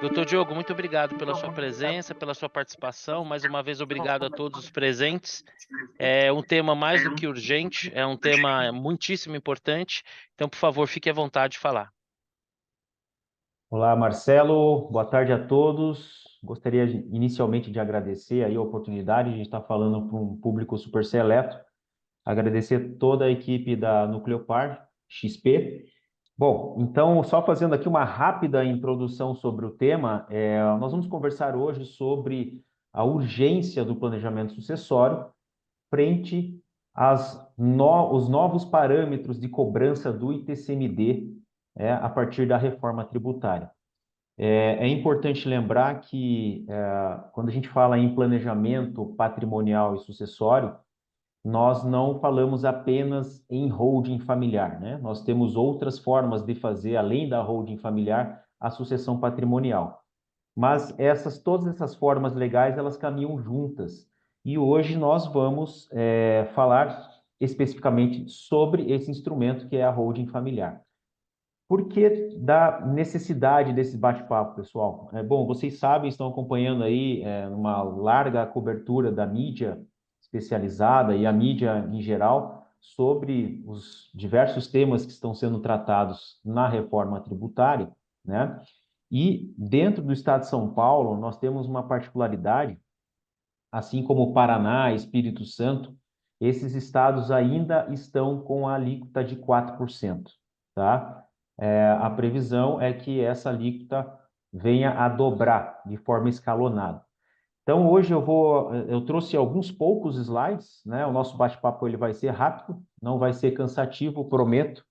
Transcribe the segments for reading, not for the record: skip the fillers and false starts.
Doutor Diogo, muito obrigado pela sua presença, pela sua participação. Mais uma vez, obrigado a todos os presentes. É um tema mais do que urgente, é um tema muitíssimo importante. Então, por favor, fique à vontade de falar. Olá, Marcelo. Boa tarde a todos. Gostaria inicialmente de agradecer aí a oportunidade de estar falando para um público super seleto. Agradecer toda a equipe da Nucleopar XP. Bom, então, só fazendo aqui uma rápida introdução sobre o tema, nós vamos conversar hoje sobre a urgência do planejamento sucessório frente os novos parâmetros de cobrança do ITCMD, a partir da reforma tributária. É importante lembrar que, quando a gente fala em planejamento patrimonial e sucessório, nós não falamos apenas em holding familiar, né? Nós temos outras formas de fazer, além da holding familiar, a sucessão patrimonial. Mas todas essas formas legais, elas caminham juntas. E hoje nós vamos falar especificamente sobre esse instrumento que é a holding familiar. Por que da necessidade desse bate-papo, pessoal? Bom, vocês sabem, estão acompanhando aí uma larga cobertura da mídia especializada e a mídia em geral sobre os diversos temas que estão sendo tratados na reforma tributária, né? E dentro do estado de São Paulo, nós temos uma particularidade, assim como o Paraná, Espírito Santo, esses estados ainda estão com a alíquota de 4%, tá? A previsão é que essa alíquota venha a dobrar de forma escalonada. Então, hoje eu trouxe alguns poucos slides, né? O nosso bate-papo ele vai ser rápido, não vai ser cansativo, prometo,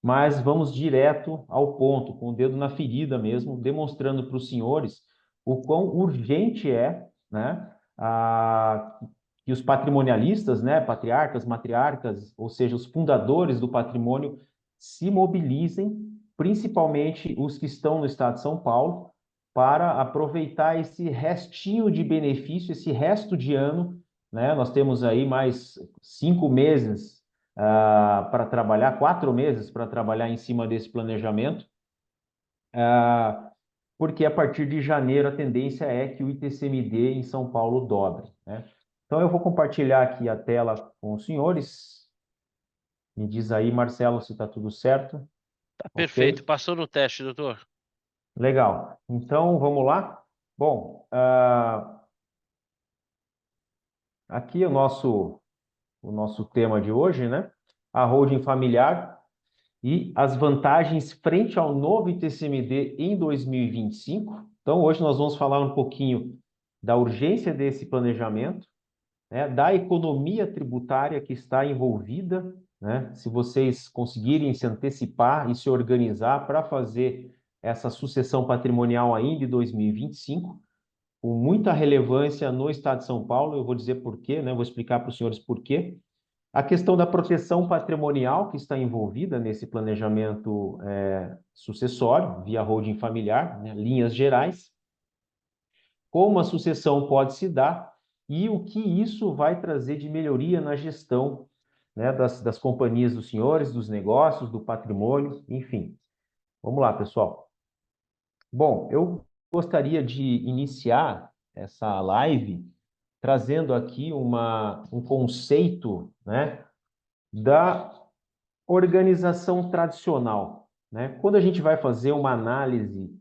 mas vamos direto ao ponto, com o dedo na ferida mesmo, demonstrando para os senhores o quão urgente é, né, que os patrimonialistas, né, patriarcas, matriarcas, ou seja, os fundadores do patrimônio, se mobilizem, principalmente os que estão no estado de São Paulo, para aproveitar esse restinho de benefício, esse resto de ano, né? Nós temos aí mais 5 meses para trabalhar, 4 meses para trabalhar em cima desse planejamento, porque a partir de janeiro a tendência é que o ITCMD em São Paulo dobre, né? Então eu vou compartilhar aqui a tela com os senhores. Me diz aí, Marcelo, se está tudo certo. Tá perfeito. Ok? Passou no teste, doutor? Legal. Então vamos lá? Bom, aqui o nosso tema de hoje, né? A holding familiar e as vantagens frente ao novo ITCMD em 2025. Então, hoje nós vamos falar um pouquinho da urgência desse planejamento, né, da economia tributária que está envolvida, né? Se vocês conseguirem se antecipar e se organizar para fazer essa sucessão patrimonial ainda em 2025, com muita relevância no estado de São Paulo, eu vou dizer por quê, né? Vou explicar para os senhores por quê. A questão da proteção patrimonial que está envolvida nesse planejamento sucessório, via holding familiar, né, linhas gerais, como a sucessão pode se dar e o que isso vai trazer de melhoria na gestão, né, das companhias dos senhores, dos negócios, do patrimônio, enfim. Vamos lá, pessoal. Bom, eu gostaria de iniciar essa live trazendo aqui um conceito, né, da organização tradicional, né? Quando a gente vai fazer uma análise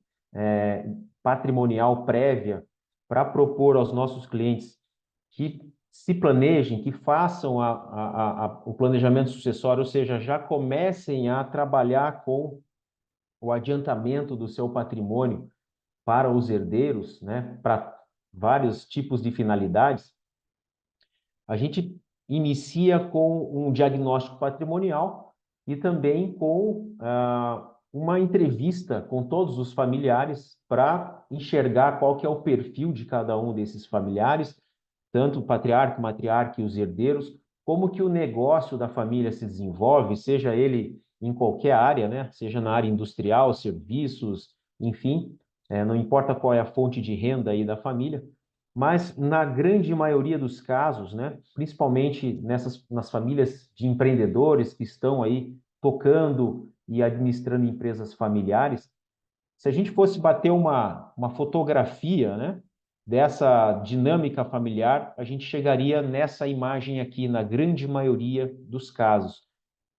patrimonial prévia para propor aos nossos clientes que se planejem, que façam o planejamento sucessório, ou seja, já comecem a trabalhar com o adiantamento do seu patrimônio para os herdeiros, né? Para vários tipos de finalidades, a gente inicia com um diagnóstico patrimonial e também com uma entrevista com todos os familiares para enxergar qual que é o perfil de cada um desses familiares, tanto o patriarca, matriarca e os herdeiros, como que o negócio da família se desenvolve, seja ele em qualquer área, né? Seja na área industrial, serviços, enfim, não importa qual é a fonte de renda aí da família, mas na grande maioria dos casos, né, principalmente nas famílias de empreendedores que estão aí tocando e administrando empresas familiares, se a gente fosse bater uma fotografia, né, dessa dinâmica familiar, a gente chegaria nessa imagem aqui, na grande maioria dos casos.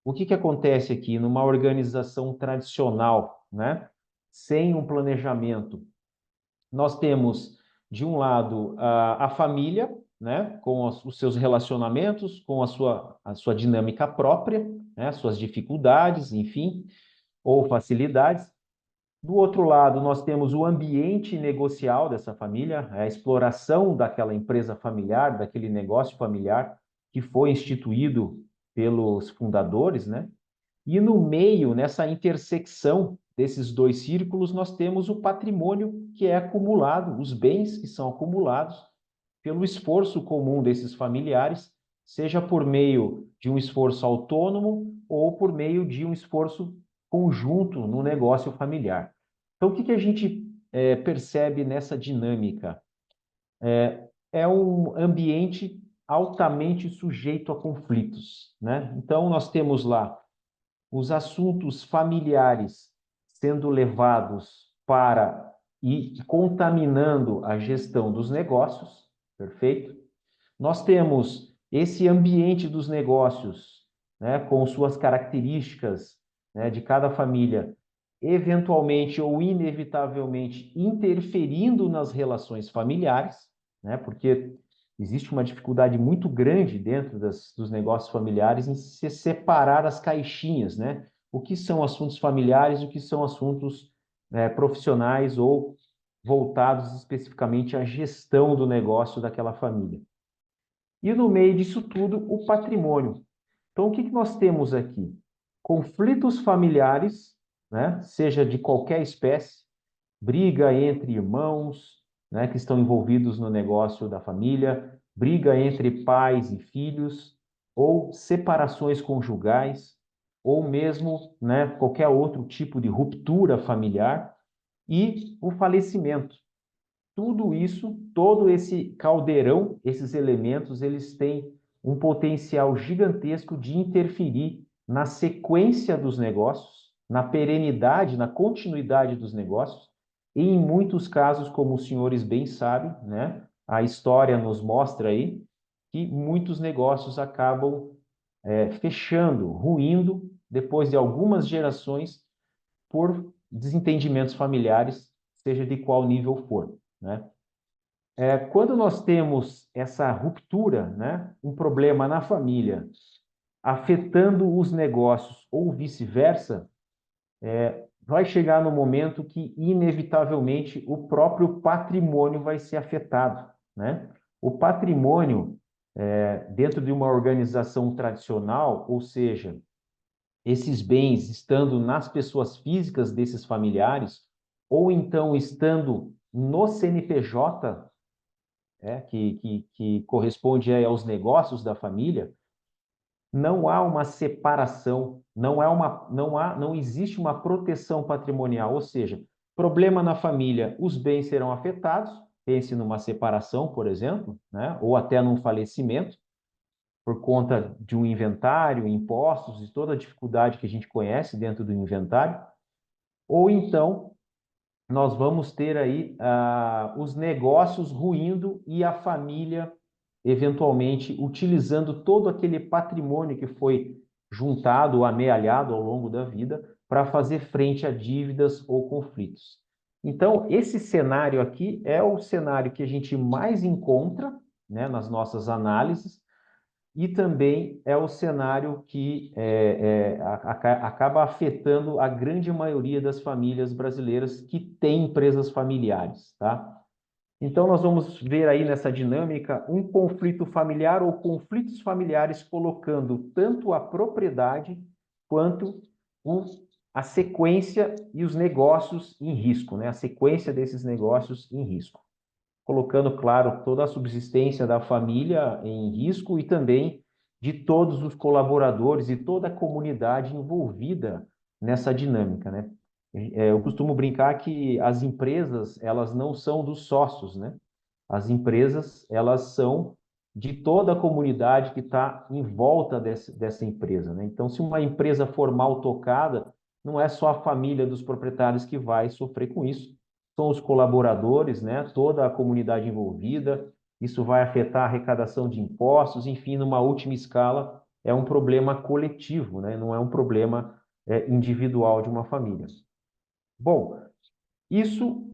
O que acontece aqui numa organização tradicional, né, sem um planejamento? Nós temos, de um lado, a família, né, com os seus relacionamentos, com a sua dinâmica própria, né, suas dificuldades, enfim, ou facilidades. Do outro lado, nós temos o ambiente negocial dessa família, a exploração daquela empresa familiar, daquele negócio familiar que foi instituído pelos fundadores, né? E no meio, nessa intersecção desses dois círculos, nós temos o patrimônio que é acumulado, os bens que são acumulados pelo esforço comum desses familiares, seja por meio de um esforço autônomo ou por meio de um esforço conjunto no negócio familiar. Então, o que a gente percebe nessa dinâmica? É um ambiente altamente sujeito a conflitos, né? Então, nós temos lá os assuntos familiares sendo levados para e contaminando a gestão dos negócios, perfeito? Nós temos esse ambiente dos negócios, né, com suas características, né, de cada família, eventualmente ou inevitavelmente interferindo nas relações familiares, né, porque existe uma dificuldade muito grande dentro dos negócios familiares em se separar as caixinhas, né? O que são assuntos familiares, o que são assuntos profissionais ou voltados especificamente à gestão do negócio daquela família. E no meio disso tudo, o patrimônio. Então, o que nós temos aqui? Conflitos familiares, né? Seja de qualquer espécie, briga entre irmãos, né, que estão envolvidos no negócio da família, briga entre pais e filhos, ou separações conjugais, ou mesmo, né, qualquer outro tipo de ruptura familiar, e o falecimento. Tudo isso, todo esse caldeirão, esses elementos, eles têm um potencial gigantesco de interferir na sequência dos negócios, na perenidade, na continuidade dos negócios, e em muitos casos, como os senhores bem sabem, né, a história nos mostra aí que muitos negócios acabam fechando, ruindo, depois de algumas gerações, por desentendimentos familiares, seja de qual nível for, né? Quando nós temos essa ruptura, né, um problema na família, afetando os negócios ou vice-versa, vai chegar no momento que, inevitavelmente, o próprio patrimônio vai ser afetado, né? O patrimônio, dentro de uma organização tradicional, ou seja, esses bens estando nas pessoas físicas desses familiares, ou então estando no CNPJ, que corresponde aos negócios da família, não há uma separação, não existe uma proteção patrimonial, ou seja, problema na família, os bens serão afetados, pense numa separação, por exemplo, né? Ou até num falecimento, por conta de um inventário, impostos e toda a dificuldade que a gente conhece dentro do inventário, ou então nós vamos ter aí os negócios ruindo e a família, eventualmente, utilizando todo aquele patrimônio que foi juntado ou amealhado ao longo da vida para fazer frente a dívidas ou conflitos. Então, esse cenário aqui é o cenário que a gente mais encontra, né, nas nossas análises, e também é o cenário que acaba afetando a grande maioria das famílias brasileiras que têm empresas familiares, tá? Então, nós vamos ver aí nessa dinâmica um conflito familiar ou conflitos familiares colocando tanto a propriedade quanto a sequência e os negócios em risco, né? A sequência desses negócios em risco, colocando, claro, toda a subsistência da família em risco e também de todos os colaboradores e toda a comunidade envolvida nessa dinâmica, né? Eu costumo brincar que as empresas, elas não são dos sócios, né? As empresas, elas são de toda a comunidade que está em volta dessa empresa, né? Então, se uma empresa for mal tocada, não é só a família dos proprietários que vai sofrer com isso, são os colaboradores, né? Toda a comunidade envolvida, isso vai afetar a arrecadação de impostos, enfim, numa última escala, é um problema coletivo, né? Não é um problema individual de uma família. Bom, isso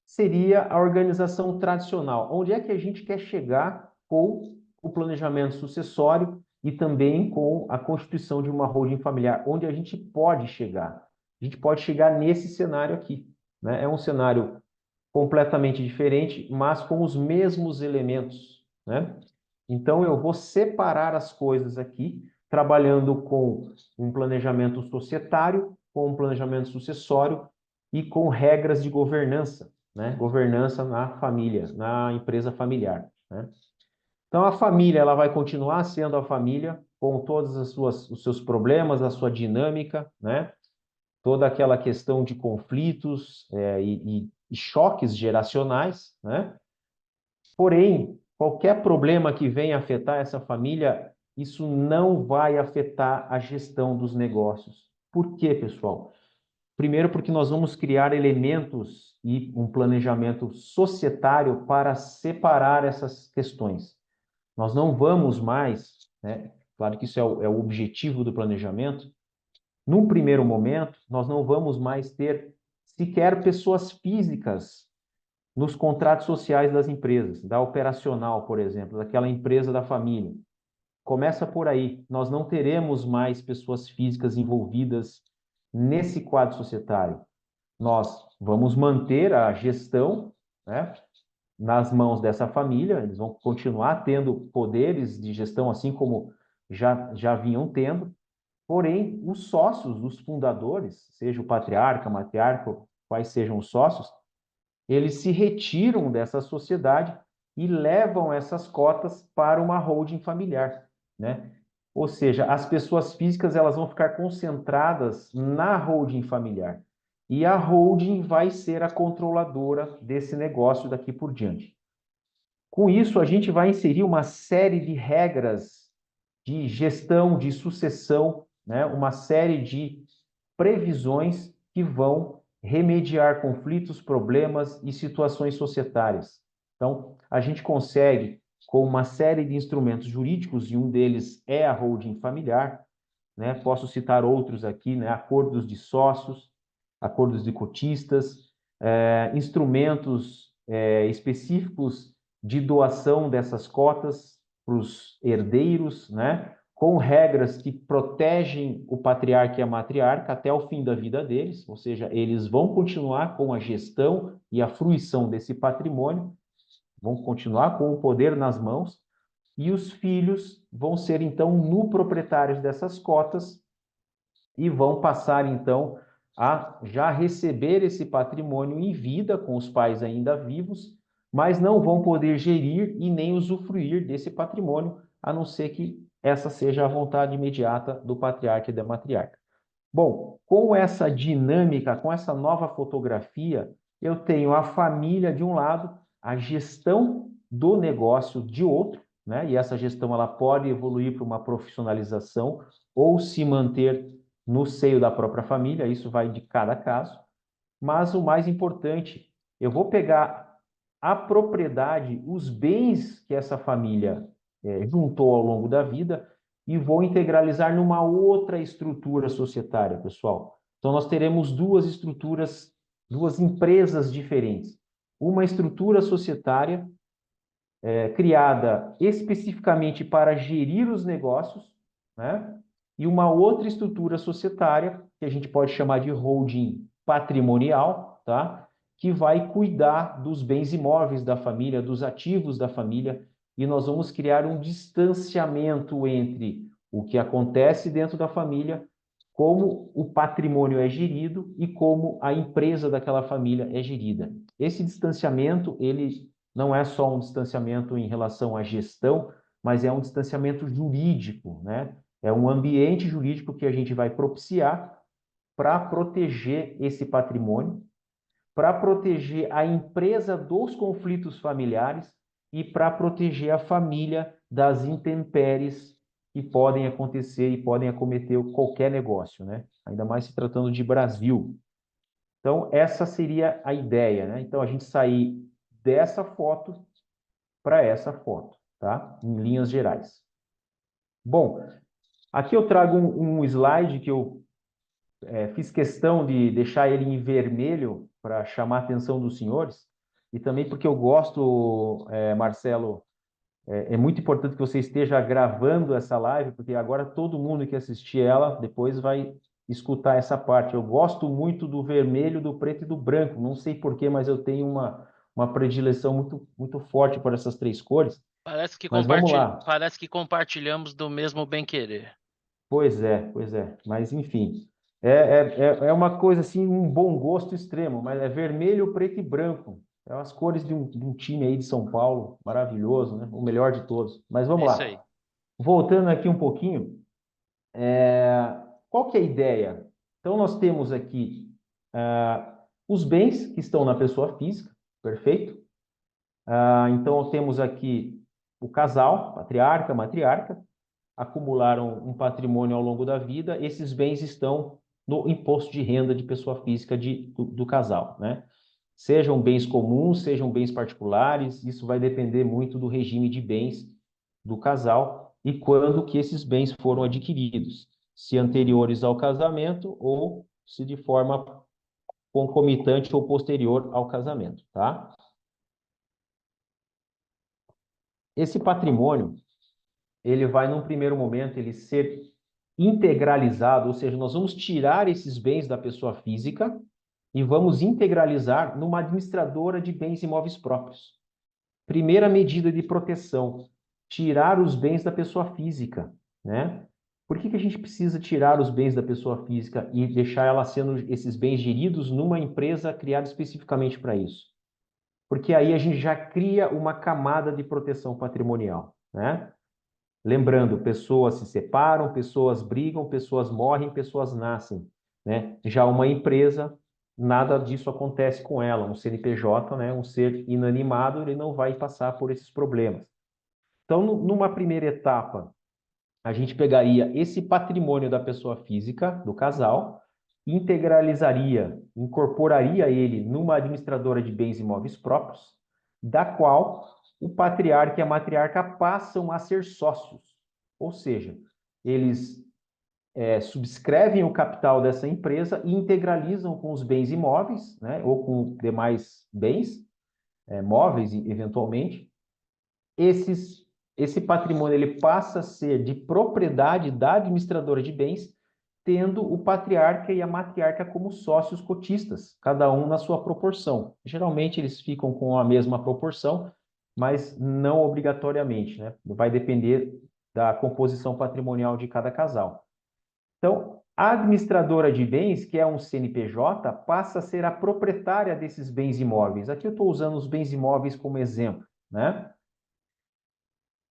seria a organização tradicional. Onde é que a gente quer chegar com o planejamento sucessório e também com a constituição de uma holding familiar? Onde a gente pode chegar? A gente pode chegar nesse cenário aqui, né? É um cenário completamente diferente, mas com os mesmos elementos, né? Então, eu vou separar as coisas aqui, trabalhando com um planejamento societário, com um planejamento sucessório e com regras de governança, né? Governança na família, na empresa familiar, né? Então, a família ela vai continuar sendo a família, com todos os seus problemas, a sua dinâmica, né? Toda aquela questão de conflitos e choques geracionais, né? Porém, qualquer problema que venha afetar essa família, isso não vai afetar a gestão dos negócios. Por quê, pessoal? Primeiro, porque nós vamos criar elementos e um planejamento societário para separar essas questões. Nós não vamos mais, né? Claro que isso é o objetivo do planejamento. Num primeiro momento, nós não vamos mais ter sequer pessoas físicas nos contratos sociais das empresas, da operacional, por exemplo, daquela empresa da família. Começa por aí. Nós não teremos mais pessoas físicas envolvidas nesse quadro societário. Nós vamos manter a gestão, né, nas mãos dessa família, eles vão continuar tendo poderes de gestão, assim como já vinham tendo, porém, os sócios, os fundadores, seja o patriarca, matriarca, quais sejam os sócios, eles se retiram dessa sociedade e levam essas cotas para uma holding familiar, né? Ou seja, as pessoas físicas elas vão ficar concentradas na holding familiar. E a holding vai ser a controladora desse negócio daqui por diante. Com isso, a gente vai inserir uma série de regras de gestão, de sucessão, né? Uma série de previsões que vão remediar conflitos, problemas e situações societárias. Então, a gente consegue, com uma série de instrumentos jurídicos, e um deles é a holding familiar, né? Posso citar outros aqui, né? Acordos de sócios, acordos de cotistas, instrumentos específicos de doação dessas cotas para os herdeiros, né? Com regras que protegem o patriarca e a matriarca até o fim da vida deles, ou seja, eles vão continuar com a gestão e a fruição desse patrimônio, vão continuar com o poder nas mãos, e os filhos vão ser, então, no proprietários dessas cotas e vão passar, então, a já receber esse patrimônio em vida, com os pais ainda vivos, mas não vão poder gerir e nem usufruir desse patrimônio, a não ser que essa seja a vontade imediata do patriarca e da matriarca. Bom, com essa dinâmica, com essa nova fotografia, eu tenho a família de um lado, a gestão do negócio de outro, né? E essa gestão ela pode evoluir para uma profissionalização ou se manter no seio da própria família, isso vai de cada caso. Mas o mais importante, eu vou pegar a propriedade, os bens que essa família juntou ao longo da vida e vou integralizar numa outra estrutura societária, pessoal. Então, nós teremos duas estruturas, duas empresas diferentes. Uma estrutura societária criada especificamente para gerir os negócios, né? E uma outra estrutura societária, que a gente pode chamar de holding patrimonial, tá? Que vai cuidar dos bens imóveis da família, dos ativos da família, e nós vamos criar um distanciamento entre o que acontece dentro da família, como o patrimônio é gerido e como a empresa daquela família é gerida. Esse distanciamento, ele não é só um distanciamento em relação à gestão, mas é um distanciamento jurídico, né? É um ambiente jurídico que a gente vai propiciar para proteger esse patrimônio, para proteger a empresa dos conflitos familiares e para proteger a família das intempéries que podem acontecer e podem acometer qualquer negócio, né? Ainda mais se tratando de Brasil. Então, essa seria a ideia, né? Então, a gente sair dessa foto para essa foto, tá? Em linhas gerais. Bom, aqui eu trago um slide que eu fiz questão de deixar ele em vermelho para chamar a atenção dos senhores, e também porque eu gosto, Marcelo, é muito importante que você esteja gravando essa live, porque agora todo mundo que assistir ela depois vai escutar essa parte. Eu gosto muito do vermelho, do preto e do branco. Não sei por quê, mas eu tenho uma predileção muito forte por essas três cores. Mas vamos lá. Parece que compartilhamos do mesmo bem-querer. Pois é, pois é. Mas, enfim, é uma coisa assim, um bom gosto extremo, mas é vermelho, preto e branco. É as cores de um time aí de São Paulo, maravilhoso, né? O melhor de todos. Mas É vamos isso lá. aí. Voltando aqui um pouquinho, qual que é a ideia? Então, nós temos aqui os bens que estão na pessoa física, perfeito? Então, temos aqui o casal, patriarca, matriarca, acumularam um patrimônio ao longo da vida, esses bens estão no imposto de renda de pessoa física do casal, né? Sejam bens comuns, sejam bens particulares, isso vai depender muito do regime de bens do casal e quando que esses bens foram adquiridos, se anteriores ao casamento ou se de forma concomitante ou posterior ao casamento, tá? Esse patrimônio, ele vai, num primeiro momento, ele ser integralizado, ou seja, nós vamos tirar esses bens da pessoa física e vamos integralizar numa administradora de bens imóveis próprios. Primeira medida de proteção, tirar os bens da pessoa física, né? Por que a gente precisa tirar os bens da pessoa física e deixar ela sendo esses bens geridos numa empresa criada especificamente para isso? Porque aí a gente já cria uma camada de proteção patrimonial, né? Lembrando, pessoas se separam, pessoas brigam, pessoas morrem, pessoas nascem, né? Já uma empresa, nada disso acontece com ela. Um CNPJ, né, um ser inanimado, ele não vai passar por esses problemas. Então, numa primeira etapa, a gente pegaria esse patrimônio da pessoa física, do casal, integralizaria, incorporaria ele numa administradora de bens imóveis próprios, da qual o patriarca e a matriarca passam a ser sócios. Ou seja, eles subscrevem o capital dessa empresa e integralizam com os bens imóveis, né, ou com demais bens, móveis, eventualmente, esse patrimônio ele passa a ser de propriedade da administradora de bens, tendo o patriarca e a matriarca como sócios cotistas, cada um na sua proporção. Geralmente eles ficam com a mesma proporção, mas não obrigatoriamente, né? Vai depender da composição patrimonial de cada casal. Então, a administradora de bens, que é um CNPJ, passa a ser a proprietária desses bens imóveis. Aqui eu estou usando os bens imóveis como exemplo, né?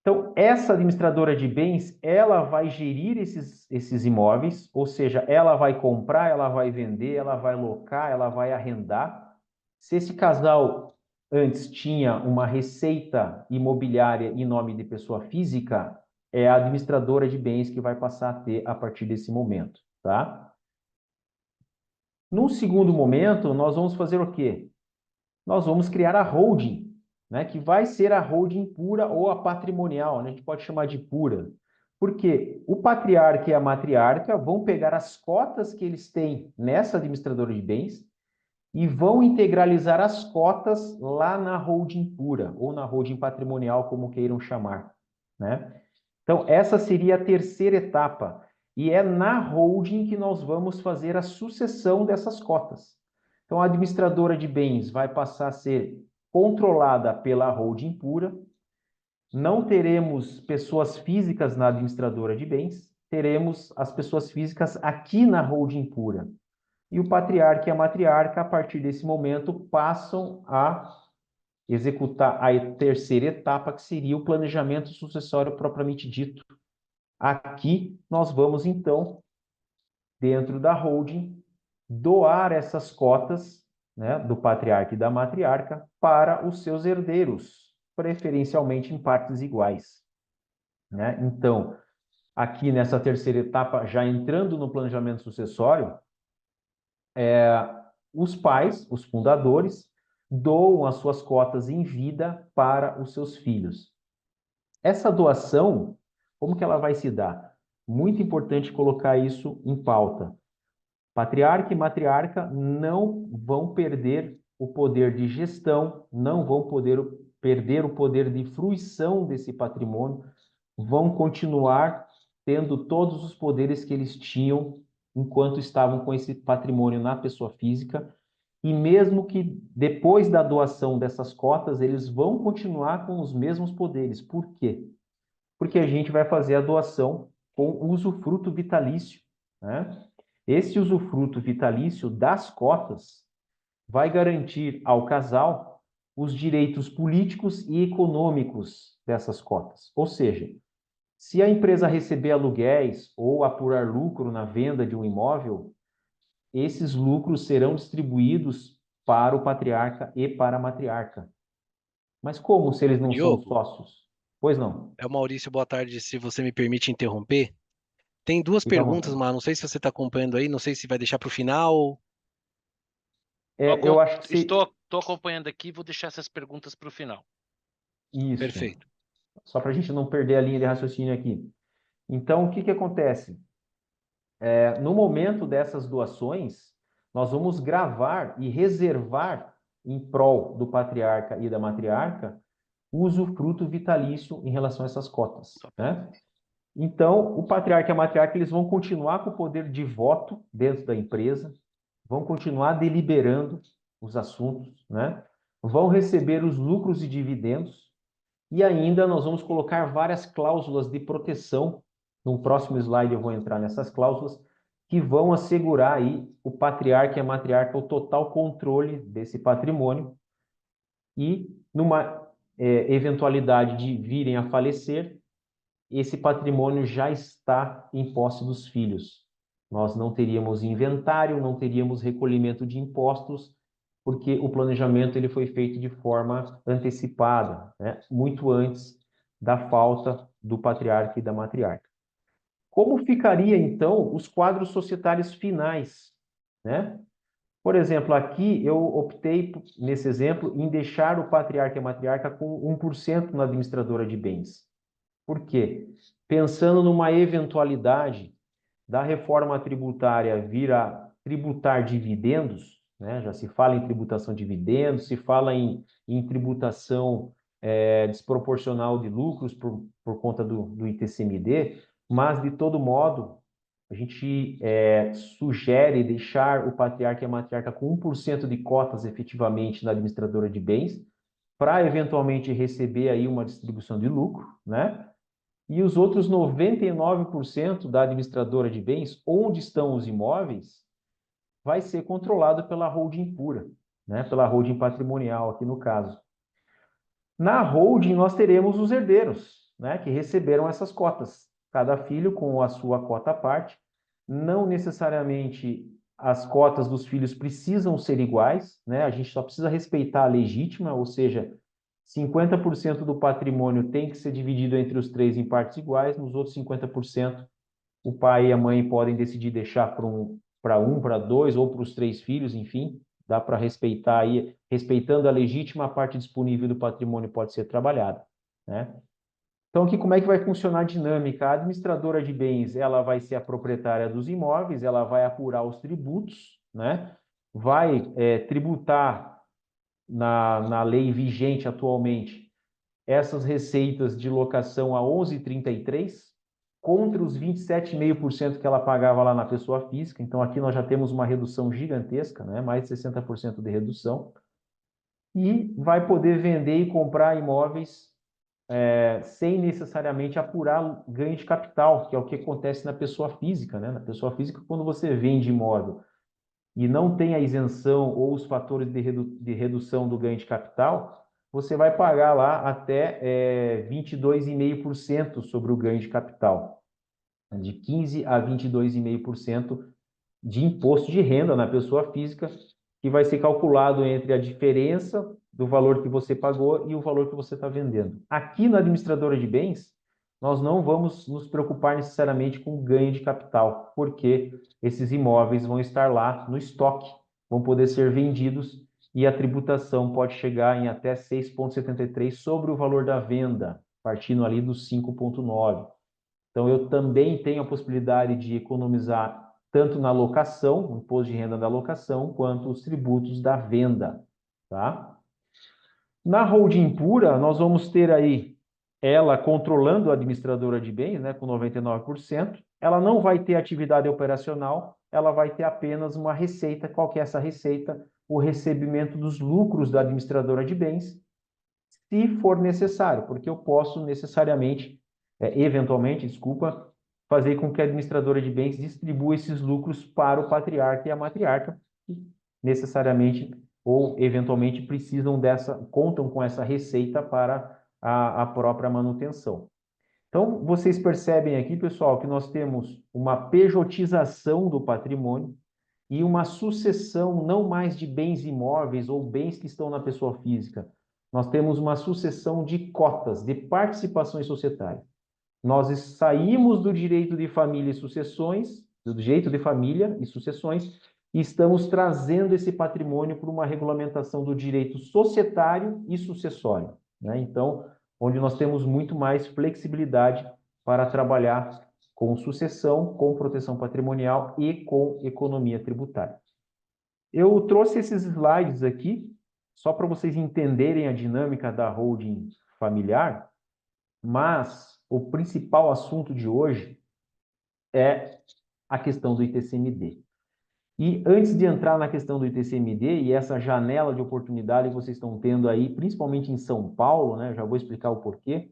Então, essa administradora de bens, ela vai gerir esses imóveis, ou seja, ela vai comprar, ela vai vender, ela vai locar, ela vai arrendar. Se esse casal antes tinha uma receita imobiliária em nome de pessoa física, é a administradora de bens que vai passar a ter a partir desse momento, tá? Num segundo momento, nós vamos fazer o quê? Nós vamos criar a holding, né, que vai ser a holding pura ou a patrimonial, né, a gente pode chamar de pura. Porque o patriarca e a matriarca vão pegar as cotas que eles têm nessa administradora de bens e vão integralizar as cotas lá na holding pura ou na holding patrimonial, como queiram chamar, né? Então, essa seria a terceira etapa. E é na holding que nós vamos fazer a sucessão dessas cotas. Então, a administradora de bens vai passar a ser controlada pela holding pura. Não teremos pessoas físicas na administradora de bens, teremos as pessoas físicas aqui na holding pura. E o patriarca e a matriarca, a partir desse momento, passam a executar a terceira etapa, que seria o planejamento sucessório propriamente dito. Aqui nós vamos, então, dentro da holding, doar essas cotas, né, do patriarca e da matriarca para os seus herdeiros, preferencialmente em partes iguais, né? Então, aqui nessa terceira etapa, já entrando no planejamento sucessório, os pais, os fundadores, doam as suas cotas em vida para os seus filhos. Essa doação, como que ela vai se dar? Muito importante colocar isso em pauta. Patriarca e matriarca não vão perder o poder de gestão, não vão poder perder o poder de fruição desse patrimônio, vão continuar tendo todos os poderes que eles tinham enquanto estavam com esse patrimônio na pessoa física, e mesmo que depois da doação dessas cotas, eles vão continuar com os mesmos poderes. Por quê? Porque a gente vai fazer a doação com usufruto vitalício, né? Esse usufruto vitalício das cotas vai garantir ao casal os direitos políticos e econômicos dessas cotas. Ou seja, se a empresa receber aluguéis ou apurar lucro na venda de um imóvel, esses lucros serão distribuídos para o patriarca e para a matriarca. Mas como se eles não são Diogo, sócios? Pois não. é o Maurício, boa tarde. Se você me permite interromper, tem duas Fica à perguntas, vontade. mas não sei se você está acompanhando aí, não sei se vai deixar para o final. Eu acho que Estou acompanhando aqui, vou deixar essas perguntas para o final. isso. Perfeito. Só para a gente não perder a linha de raciocínio aqui. Então, o que que acontece? No momento dessas doações, nós vamos gravar e reservar em prol do patriarca e da matriarca o usufruto vitalício em relação a essas cotas, né? Então, o patriarca e a matriarca eles vão continuar com o poder de voto dentro da empresa, vão continuar deliberando os assuntos, né? Vão receber os lucros e dividendos, e ainda nós vamos colocar várias cláusulas de proteção. No próximo slide eu vou entrar nessas cláusulas que vão assegurar aí o patriarca e a matriarca o total controle desse patrimônio e numa eventualidade de virem a falecer, esse patrimônio já está em posse dos filhos. Nós não teríamos inventário, não teríamos recolhimento de impostos, porque o planejamento ele foi feito de forma antecipada, né? Muito antes da falta do patriarca e da matriarca. Como ficaria, então, os quadros societários finais, né? Por exemplo, aqui eu optei, nesse exemplo, em deixar o patriarca e a matriarca com 1% na administradora de bens. Por quê? Pensando numa eventualidade da reforma tributária vir a tributar dividendos, né? Já se fala em tributação de dividendos, se fala em tributação desproporcional de lucros por conta do ITCMD, mas, de todo modo, a gente sugere deixar o patriarca e a matriarca com 1% de cotas efetivamente na administradora de bens, para eventualmente receber aí uma distribuição de lucro, né? E os outros 99% da administradora de bens, onde estão os imóveis, vai ser controlado pela holding pura, né? Pela holding patrimonial, aqui no caso. Na holding, nós teremos os herdeiros, né? Que receberam essas cotas. Cada filho com a sua cota à parte. Não necessariamente as cotas dos filhos precisam ser iguais, né? A gente só precisa respeitar a legítima, ou seja, 50% do patrimônio tem que ser dividido entre os três em partes iguais, nos outros 50%, o pai e a mãe podem decidir deixar para dois ou para os três filhos, enfim, dá para respeitar aí, respeitando a legítima, a parte disponível do patrimônio pode ser trabalhada, né? Então, aqui como é que vai funcionar a dinâmica? A administradora de bens, ela vai ser a proprietária dos imóveis, ela vai apurar os tributos, né? Vai tributar na lei vigente atualmente essas receitas de locação a 11,33 contra os 27,5% que ela pagava lá na pessoa física. Então, aqui nós já temos uma redução gigantesca, né? Mais de 60% de redução. E vai poder vender e comprar imóveis sem necessariamente apurar ganho de capital, que é o que acontece na pessoa física, né? Na pessoa física, quando você vende imóvel e não tem a isenção ou os fatores de redução do ganho de capital, você vai pagar lá até 22,5% sobre o ganho de capital, de 15 a 22,5% de imposto de renda na pessoa física, que vai ser calculado entre a diferença do valor que você pagou e o valor que você está vendendo. Aqui na administradora de bens, nós não vamos nos preocupar necessariamente com ganho de capital, porque esses imóveis vão estar lá no estoque, vão poder ser vendidos e a tributação pode chegar em até 6,73 sobre o valor da venda, partindo ali dos 5,9. Então, eu também tenho a possibilidade de economizar tanto na locação, o imposto de renda da locação, quanto os tributos da venda, tá? Na holding pura, nós vamos ter aí ela controlando a administradora de bens, né, com 99%. Ela não vai ter atividade operacional, ela vai ter apenas uma receita. Qual que é essa receita? O recebimento dos lucros da administradora de bens, se for necessário, porque eu posso necessariamente, eventualmente, desculpa, fazer com que a administradora de bens distribua esses lucros para o patriarca e a matriarca, que necessariamente ou eventualmente precisam contam com essa receita para a própria manutenção. Então, vocês percebem aqui, pessoal, que nós temos uma pejotização do patrimônio e uma sucessão não mais de bens imóveis ou bens que estão na pessoa física. Nós temos uma sucessão de cotas, de participações societárias. Nós saímos do direito de família e sucessões, do direito de família e sucessões, e estamos trazendo esse patrimônio para uma regulamentação do direito societário e sucessório, né? Então, onde nós temos muito mais flexibilidade para trabalhar com sucessão, com proteção patrimonial e com economia tributária. Eu trouxe esses slides aqui só para vocês entenderem a dinâmica da holding familiar, mas o principal assunto de hoje é a questão do ITCMD. E antes de entrar na questão do ITCMD e essa janela de oportunidade que vocês estão tendo aí, principalmente em São Paulo, né? Já vou explicar o porquê.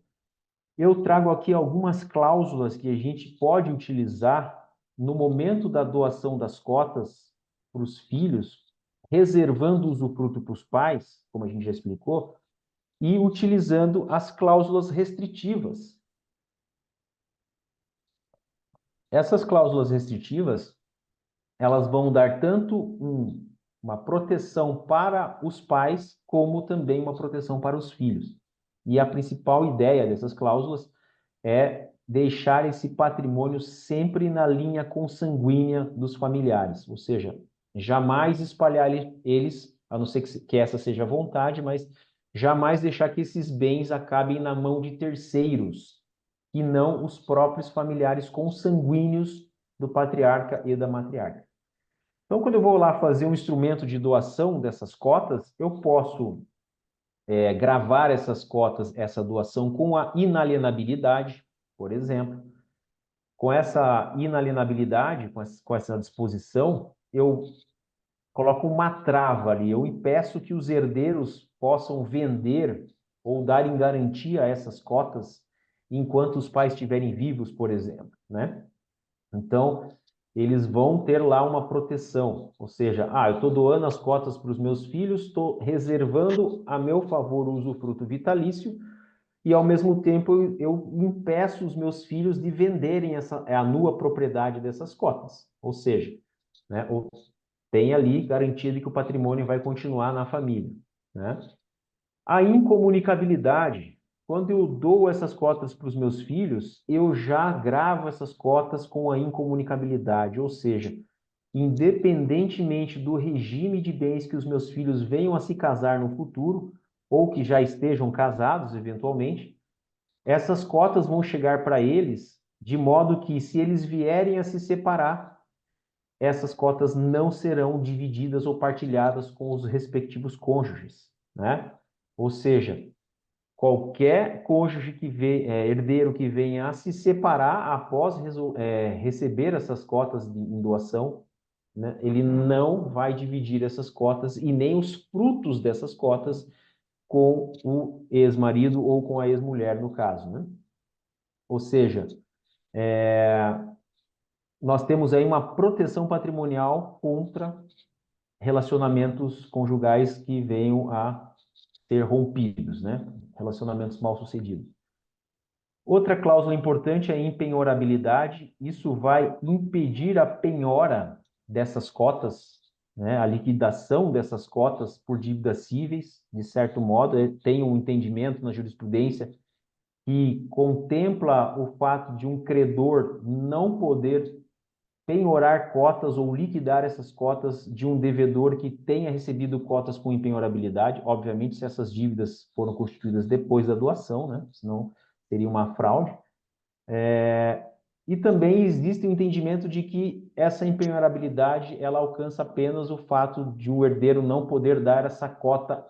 Eu trago aqui algumas cláusulas que a gente pode utilizar no momento da doação das cotas para os filhos, reservando o usufruto para os pais, como a gente já explicou, e utilizando as cláusulas restritivas. Essas cláusulas restritivas, elas vão dar tanto uma proteção para os pais, como também uma proteção para os filhos. E a principal ideia dessas cláusulas é deixar esse patrimônio sempre na linha consanguínea dos familiares, ou seja, jamais espalhar eles, a não ser que essa seja a vontade, mas jamais deixar que esses bens acabem na mão de terceiros, e não os próprios familiares consanguíneos do patriarca e da matriarca. Então, quando eu vou lá fazer um instrumento de doação dessas cotas, eu posso gravar essas cotas, essa doação com a inalienabilidade, por exemplo. Com essa inalienabilidade, com essa disposição, eu coloco uma trava ali, eu impeço que os herdeiros possam vender ou dar em garantia essas cotas enquanto os pais estiverem vivos, por exemplo, né? Então, eles vão ter lá uma proteção, ou seja, eu estou doando as cotas para os meus filhos, estou reservando a meu favor o usufruto vitalício e, ao mesmo tempo, eu impeço os meus filhos de venderem a nua propriedade dessas cotas, ou seja, né, tem ali garantia de que o patrimônio vai continuar na família, né? A incomunicabilidade. Quando eu dou essas cotas para os meus filhos, eu já gravo essas cotas com a incomunicabilidade, ou seja, independentemente do regime de bens que os meus filhos venham a se casar no futuro, ou que já estejam casados eventualmente, essas cotas vão chegar para eles de modo que, se eles vierem a se separar, essas cotas não serão divididas ou partilhadas com os respectivos cônjuges, né? Ou seja, qualquer cônjuge herdeiro que venha a se separar após receber essas cotas em doação, né, ele não vai dividir essas cotas e nem os frutos dessas cotas com o ex-marido ou com a ex-mulher, no caso, né? Ou seja, nós temos aí uma proteção patrimonial contra relacionamentos conjugais que venham a ser rompidos, né? Relacionamentos mal sucedidos. Outra cláusula importante é a impenhorabilidade. Isso vai impedir a penhora dessas cotas, né? A liquidação dessas cotas por dívidas cíveis, de certo modo. Tem um entendimento na jurisprudência que contempla o fato de um credor não poder penhorar cotas ou liquidar essas cotas de um devedor que tenha recebido cotas com impenhorabilidade, obviamente se essas dívidas foram constituídas depois da doação, né? Senão seria uma fraude. E também existe o entendimento de que essa impenhorabilidade ela alcança apenas o fato de o herdeiro não poder dar essa cota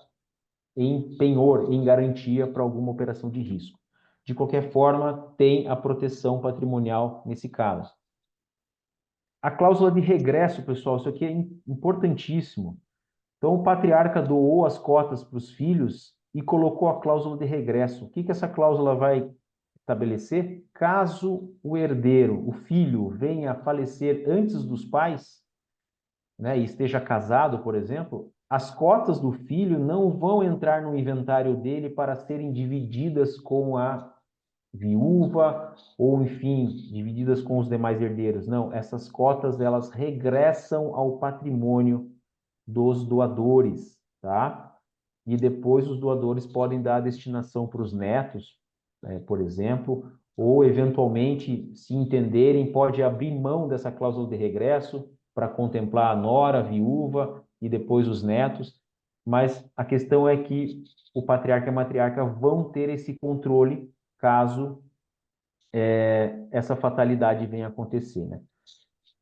em penhor, em garantia para alguma operação de risco. De qualquer forma, tem a proteção patrimonial nesse caso. A cláusula de regresso, pessoal, isso aqui é importantíssimo. Então, o patriarca doou as cotas para os filhos e colocou a cláusula de regresso. O que essa cláusula vai estabelecer? Caso o herdeiro, o filho, venha a falecer antes dos pais, né, e esteja casado, por exemplo, as cotas do filho não vão entrar no inventário dele para serem divididas com a viúva ou, enfim, divididas com os demais herdeiros. Não, essas cotas elas regressam ao patrimônio dos doadores, tá? E depois os doadores podem dar a destinação para os netos, por exemplo, ou eventualmente, se entenderem, pode abrir mão dessa cláusula de regresso para contemplar a nora, a viúva e depois os netos. Mas a questão é que o patriarca e a matriarca vão ter esse controle caso essa fatalidade venha a acontecer, né?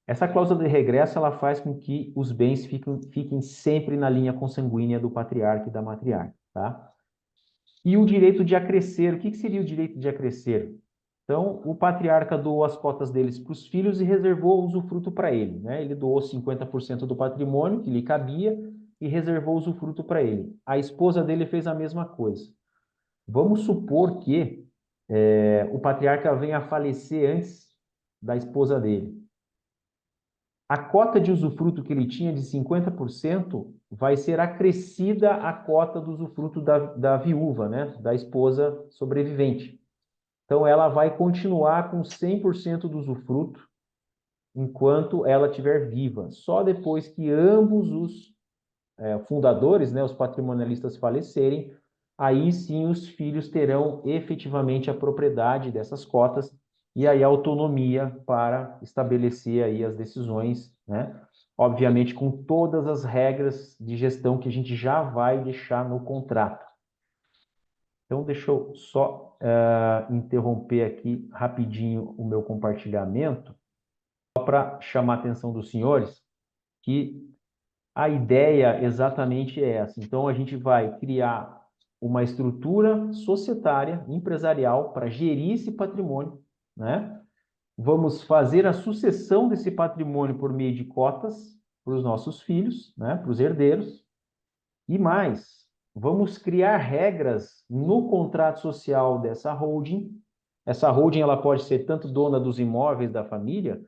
Essa cláusula de regresso ela faz com que os bens fiquem sempre na linha consanguínea do patriarca e da matriarca, tá? E o direito de acrescer, o que seria o direito de acrescer? Então, o patriarca doou as cotas deles para os filhos e reservou o usufruto para ele, né? Ele doou 50% do patrimônio que lhe cabia e reservou o usufruto para ele. A esposa dele fez a mesma coisa. Vamos supor que o patriarca venha a falecer antes da esposa dele. A cota de usufruto que ele tinha de 50% vai ser acrescida à cota do usufruto da viúva, né? Da esposa sobrevivente. Então, ela vai continuar com 100% do usufruto enquanto ela estiver viva. Só depois que ambos os fundadores, né, os patrimonialistas falecerem, aí sim os filhos terão efetivamente a propriedade dessas cotas e aí a autonomia para estabelecer aí as decisões, né? Obviamente com todas as regras de gestão que a gente já vai deixar no contrato. Então, deixa eu só interromper aqui rapidinho o meu compartilhamento, só para chamar a atenção dos senhores que a ideia exatamente é essa. Então, a gente vai criar uma estrutura societária, empresarial, para gerir esse patrimônio, né? Vamos fazer a sucessão desse patrimônio por meio de cotas para os nossos filhos, né? Para os herdeiros. E mais, vamos criar regras no contrato social dessa holding. Essa holding ela pode ser tanto dona dos imóveis da família,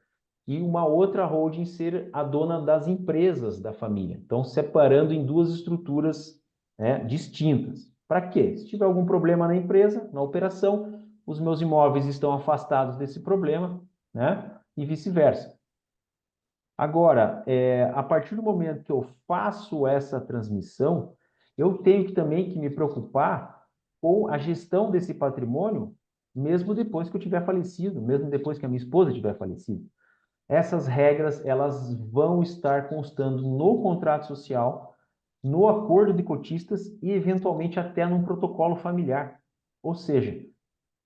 e uma outra holding ser a dona das empresas da família. Então, separando em duas estruturas, né, distintas. Para quê? Se tiver algum problema na empresa, na operação, os meus imóveis estão afastados desse problema, né? E vice-versa. Agora, a partir do momento que eu faço essa transmissão, eu tenho também que me preocupar com a gestão desse patrimônio, mesmo depois que eu tiver falecido, mesmo depois que a minha esposa tiver falecido. Essas regras, elas vão estar constando no contrato social, no acordo de cotistas e, eventualmente, até num protocolo familiar. Ou seja,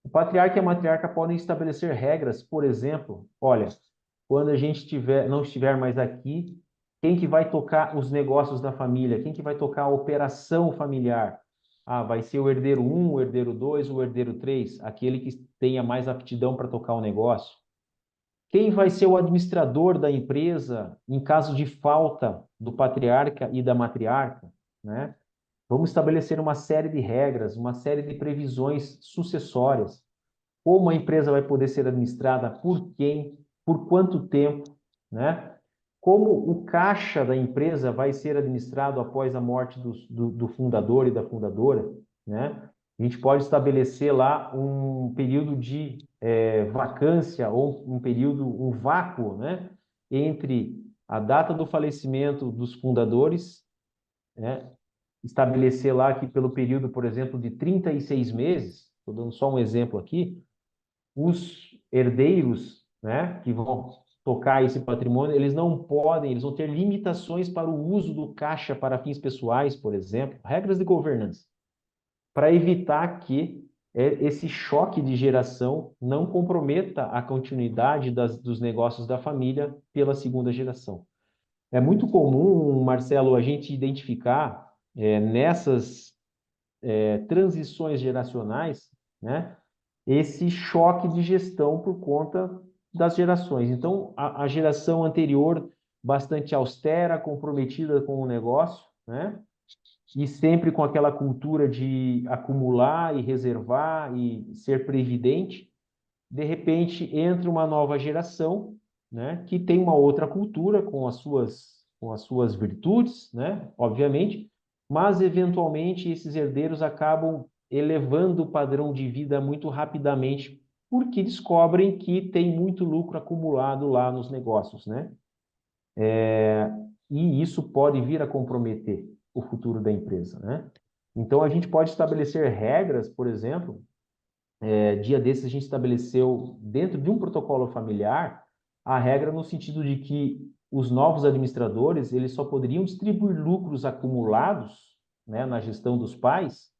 o patriarca e a matriarca podem estabelecer regras, por exemplo, olha, quando a gente não estiver mais aqui, quem que vai tocar os negócios da família? Quem que vai tocar a operação familiar? Ah, vai ser o herdeiro 1, o herdeiro 2, o herdeiro 3, aquele que tenha mais aptidão para tocar o negócio. Quem vai ser o administrador da empresa em caso de falta do patriarca e da matriarca, né? Vamos estabelecer uma série de regras, uma série de previsões sucessórias. Como a empresa vai poder ser administrada, por quem, por quanto tempo, né? Como o caixa da empresa vai ser administrado após a morte do fundador e da fundadora, né? A gente pode estabelecer lá um período de vacância ou um vácuo, né? Entre a data do falecimento dos fundadores, né? Estabelecer lá que pelo período, por exemplo, de 36 meses, estou dando só um exemplo aqui, os herdeiros, né, que vão tocar esse patrimônio, eles não podem, eles vão ter limitações para o uso do caixa para fins pessoais, por exemplo, regras de governança, para evitar que esse choque de geração não comprometa a continuidade dos negócios da família pela segunda geração. É muito comum, Marcelo, a gente identificar nessas transições geracionais, né, esse choque de gestão por conta das gerações. Então, a geração anterior, bastante austera, comprometida com o negócio, né, e sempre com aquela cultura de acumular e reservar e ser previdente, de repente entra uma nova geração, né, que tem uma outra cultura com as suas virtudes, né, obviamente, mas eventualmente esses herdeiros acabam elevando o padrão de vida muito rapidamente, porque descobrem que tem muito lucro acumulado lá nos negócios, né? E isso pode vir a comprometer o futuro da empresa, né? Então a gente pode estabelecer regras, por exemplo, dia desses a gente estabeleceu, dentro de um protocolo familiar, a regra no sentido de que os novos administradores, eles só poderiam distribuir lucros acumulados, né, na gestão dos pais.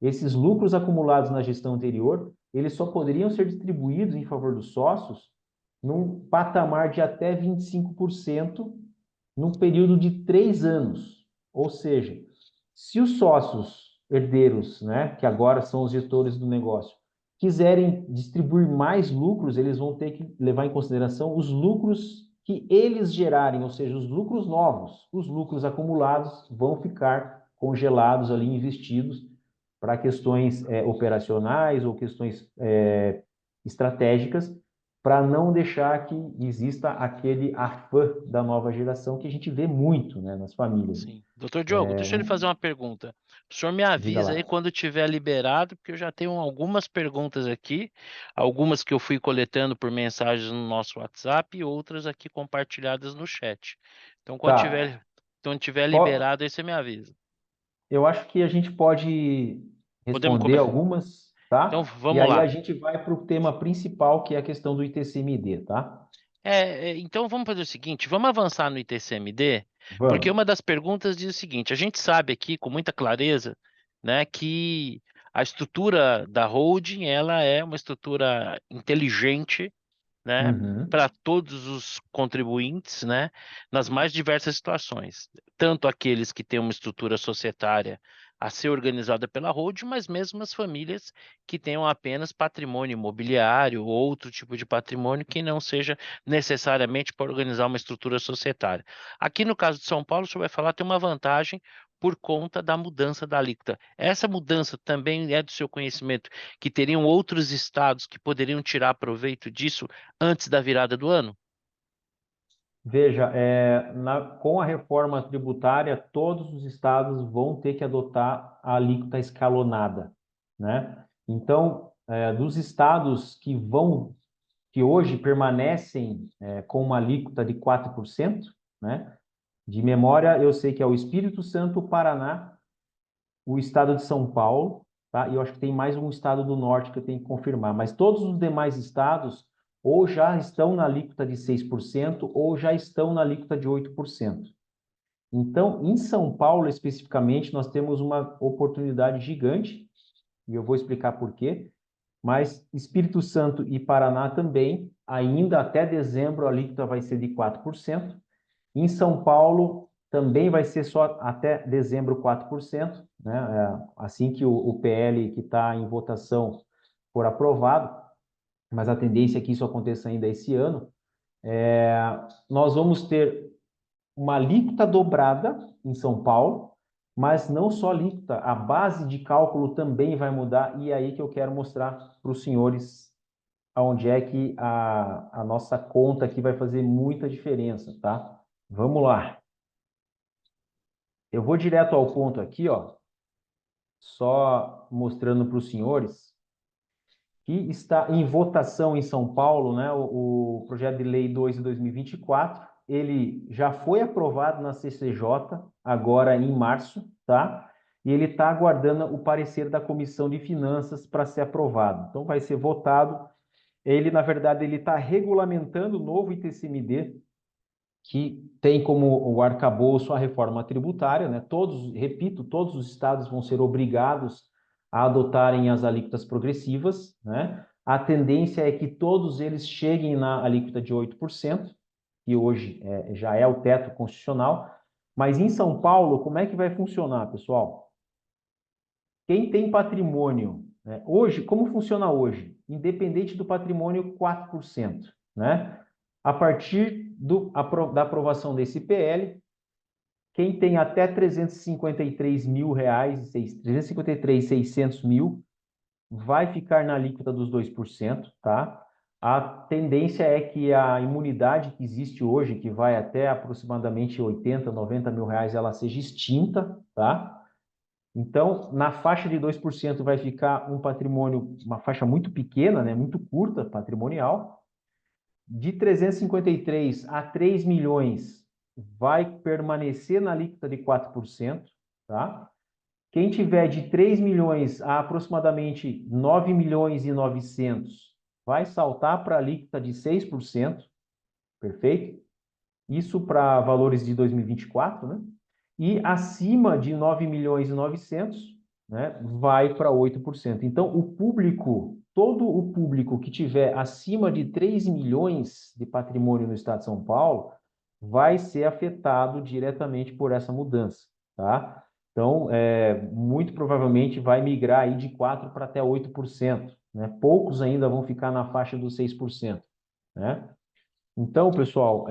Esses lucros acumulados na gestão anterior, eles só poderiam ser distribuídos em favor dos sócios num patamar de até 25% num período de 3 anos. Ou seja, se os sócios herdeiros, né, que agora são os gestores do negócio, quiserem distribuir mais lucros, eles vão ter que levar em consideração os lucros que eles gerarem, ou seja, os lucros novos. Os lucros acumulados vão ficar congelados ali, investidos para questões operacionais ou questões estratégicas, para não deixar que exista aquele afã da nova geração que a gente vê muito, né, nas famílias. Sim. Doutor Diogo, deixa eu lhe fazer uma pergunta. O senhor me Diga avisa aí lá. quando tiver liberado, porque eu já tenho algumas perguntas aqui, algumas que eu fui coletando por mensagens no nosso WhatsApp e outras aqui compartilhadas no chat. Então, Tá. quando tiver liberado, aí você me avisa. Eu acho que a gente pode Podemos responder começar? algumas, Então, tá? E vamos aí a lá. gente vai para o tema principal, que é a questão do ITCMD, tá? Então vamos fazer o seguinte, vamos avançar no ITCMD, porque Vamos. uma das perguntas diz o seguinte, a gente sabe aqui com muita clareza, né, que a estrutura da holding, ela é uma estrutura inteligente, né, Uhum. para todos os contribuintes, né, nas mais diversas situações, tanto aqueles que têm uma estrutura societária a ser organizada pela holding, mas mesmo as famílias que tenham apenas patrimônio imobiliário ou outro tipo de patrimônio que não seja necessariamente para organizar uma estrutura societária. Aqui no caso de São Paulo, o senhor vai falar, tem uma vantagem por conta da mudança da alíquota. Essa mudança também é do seu conhecimento, que teriam outros estados que poderiam tirar proveito disso antes da virada do ano? Veja, com a reforma tributária, todos os estados vão ter que adotar a alíquota escalonada, né? Então, dos estados que hoje permanecem com uma alíquota de 4%, né? De memória, eu sei que é o Espírito Santo, o Paraná, o estado de São Paulo, tá? E eu acho que tem mais um estado do norte que eu tenho que confirmar, mas todos os demais estados ou já estão na alíquota de 6% ou já estão na alíquota de 8%. Então, em São Paulo especificamente, nós temos uma oportunidade gigante, e eu vou explicar por quê, mas Espírito Santo e Paraná também, ainda até dezembro a alíquota vai ser de 4%. Em São Paulo, também vai ser só até dezembro 4%, né? Assim que o PL que está em votação for aprovado, mas a tendência é que isso aconteça ainda esse ano, nós vamos ter uma alíquota dobrada em São Paulo, mas não só alíquota, a base de cálculo também vai mudar, e é aí que eu quero mostrar para os senhores aonde é que a nossa conta aqui vai fazer muita diferença, tá? Vamos lá. Eu vou direto ao ponto aqui, ó, só mostrando para os senhores que está em votação em São Paulo, né, o projeto de lei 2 de 2024. Ele já foi aprovado na CCJ agora em março, tá? e ele está aguardando o parecer da Comissão de Finanças para ser aprovado. Então, vai ser votado. Ele, na verdade, ele está regulamentando o novo ITCMD, que tem como o arcabouço a reforma tributária, né? Todos, repito, todos os estados vão ser obrigados a adotarem as alíquotas progressivas, né? A tendência é que todos eles cheguem na alíquota de 8%, que hoje já é o teto constitucional. Mas em São Paulo, como é que vai funcionar, pessoal? Quem tem patrimônio, né? Hoje, como funciona hoje? Independente do patrimônio, 4%, né? A partir da aprovação desse PL, quem tem até 353 mil reais, 353.600 mil, vai ficar na alíquota dos 2%, tá? A tendência é que a imunidade que existe hoje, que vai até aproximadamente 80, 90 mil reais, ela seja extinta, tá? Então, na faixa de 2% vai ficar um patrimônio, uma faixa muito pequena, né? Muito curta, patrimonial. De 353 a 3 milhões vai permanecer na alíquota de 4%, tá? Quem tiver de 3 milhões a aproximadamente 9 milhões e 900 vai saltar para a alíquota de 6%, perfeito? Isso para valores de 2024, né? E acima de 9 milhões e 900, né, vai para 8%. Então, o público, todo o público que tiver acima de 3 milhões de patrimônio no estado de São Paulo, vai ser afetado diretamente por essa mudança, tá? Então, muito provavelmente vai migrar aí de 4% para até 8%, né? Poucos ainda vão ficar na faixa dos 6%, né? Então, pessoal,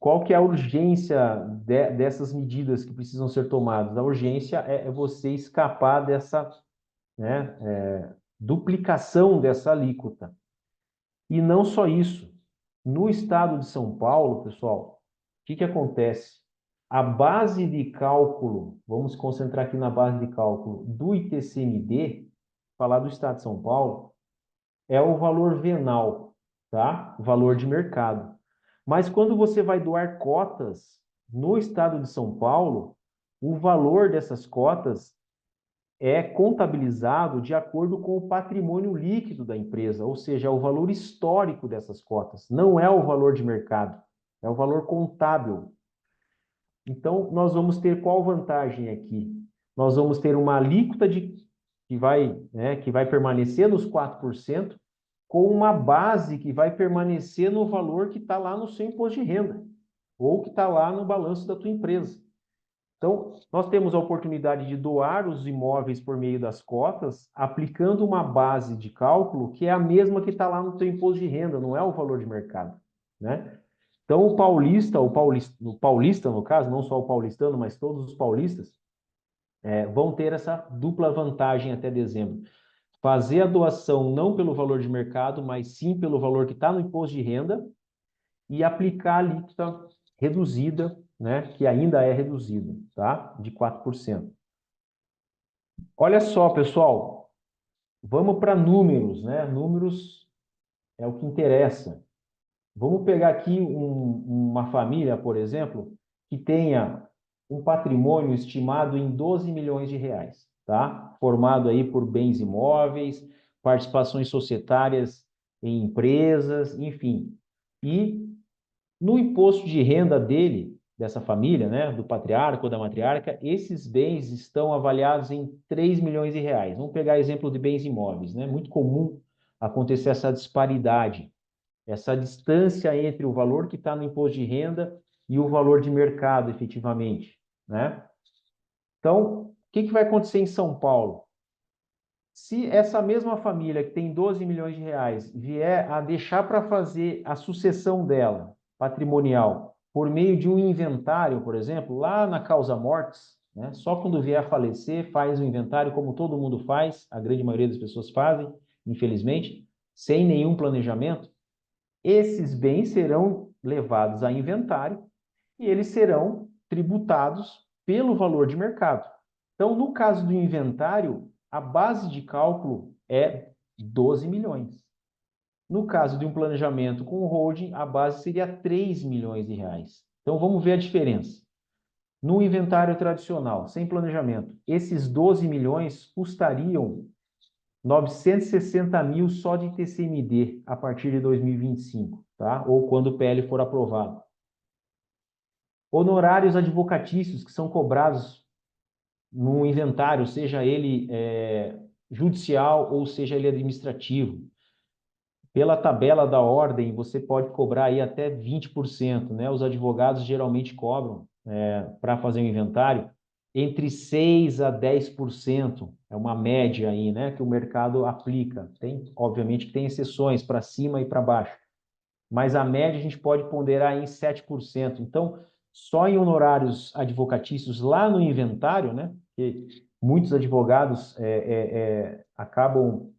qual que é a urgência dessas medidas que precisam ser tomadas? A urgência é você escapar dessa, né, duplicação dessa alíquota. E não só isso. No estado de São Paulo, pessoal, o que acontece? A base de cálculo, vamos se concentrar aqui na base de cálculo do ITCMD, falar do estado de São Paulo, é o valor venal, tá? O valor de mercado. Mas quando você vai doar cotas no estado de São Paulo, o valor dessas cotas é contabilizado de acordo com o patrimônio líquido da empresa, ou seja, é o valor histórico dessas cotas, não é o valor de mercado, é o valor contábil. Então, nós vamos ter qual vantagem aqui? Nós vamos ter uma alíquota que vai permanecer nos 4%, com uma base que vai permanecer no valor que está lá no seu imposto de renda, ou que está lá no balanço da tua empresa. Então, nós temos a oportunidade de doar os imóveis por meio das cotas, aplicando uma base de cálculo que é a mesma que está lá no teu imposto de renda, não é o valor de mercado, né? Então, o paulista, no caso, não só o paulistano, mas todos os paulistas, vão ter essa dupla vantagem até dezembro. Fazer a doação não pelo valor de mercado, mas sim pelo valor que está no imposto de renda e aplicar a alíquota reduzida, né, que ainda é reduzida, tá? De 4%. Olha só, pessoal, vamos para números, né? Números é o que interessa. Vamos pegar aqui uma família, por exemplo, que tenha um patrimônio estimado em 12 milhões de reais, tá? Formado aí por bens imóveis, participações societárias em empresas, enfim. E no imposto de renda dele, dessa família, né, do patriarca ou da matriarca, esses bens estão avaliados em 3 milhões de reais. Vamos pegar exemplo de bens imóveis, né? Muito comum acontecer essa disparidade, essa distância entre o valor que está no imposto de renda e o valor de mercado, efetivamente, né? Então, o que vai acontecer em São Paulo? Se essa mesma família que tem 12 milhões de reais vier a deixar para fazer a sucessão dela, patrimonial, por meio de um inventário, por exemplo, lá na causa mortis, né? Só quando vier a falecer, faz o inventário, como todo mundo faz, a grande maioria das pessoas fazem, infelizmente, sem nenhum planejamento, esses bens serão levados a inventário e eles serão tributados pelo valor de mercado. Então, no caso do inventário, a base de cálculo é 12 milhões. No caso de um planejamento com holding, a base seria 3 milhões de reais. Então, vamos ver a diferença. No inventário tradicional, sem planejamento, esses 12 milhões custariam 960 mil só de TCMD a partir de 2025, tá? Ou quando o PL for aprovado. Honorários advocatícios que são cobrados no inventário, seja ele judicial ou seja ele administrativo. Pela tabela da ordem, você pode cobrar aí até 20%, né? Os advogados geralmente cobram, para fazer o inventário, entre 6% a 10%. É uma média aí, né? Que o mercado aplica. Obviamente que tem exceções para cima e para baixo. Mas a média a gente pode ponderar em 7%. Então, só em honorários advocatícios lá no inventário, né? Que muitos advogados acabam,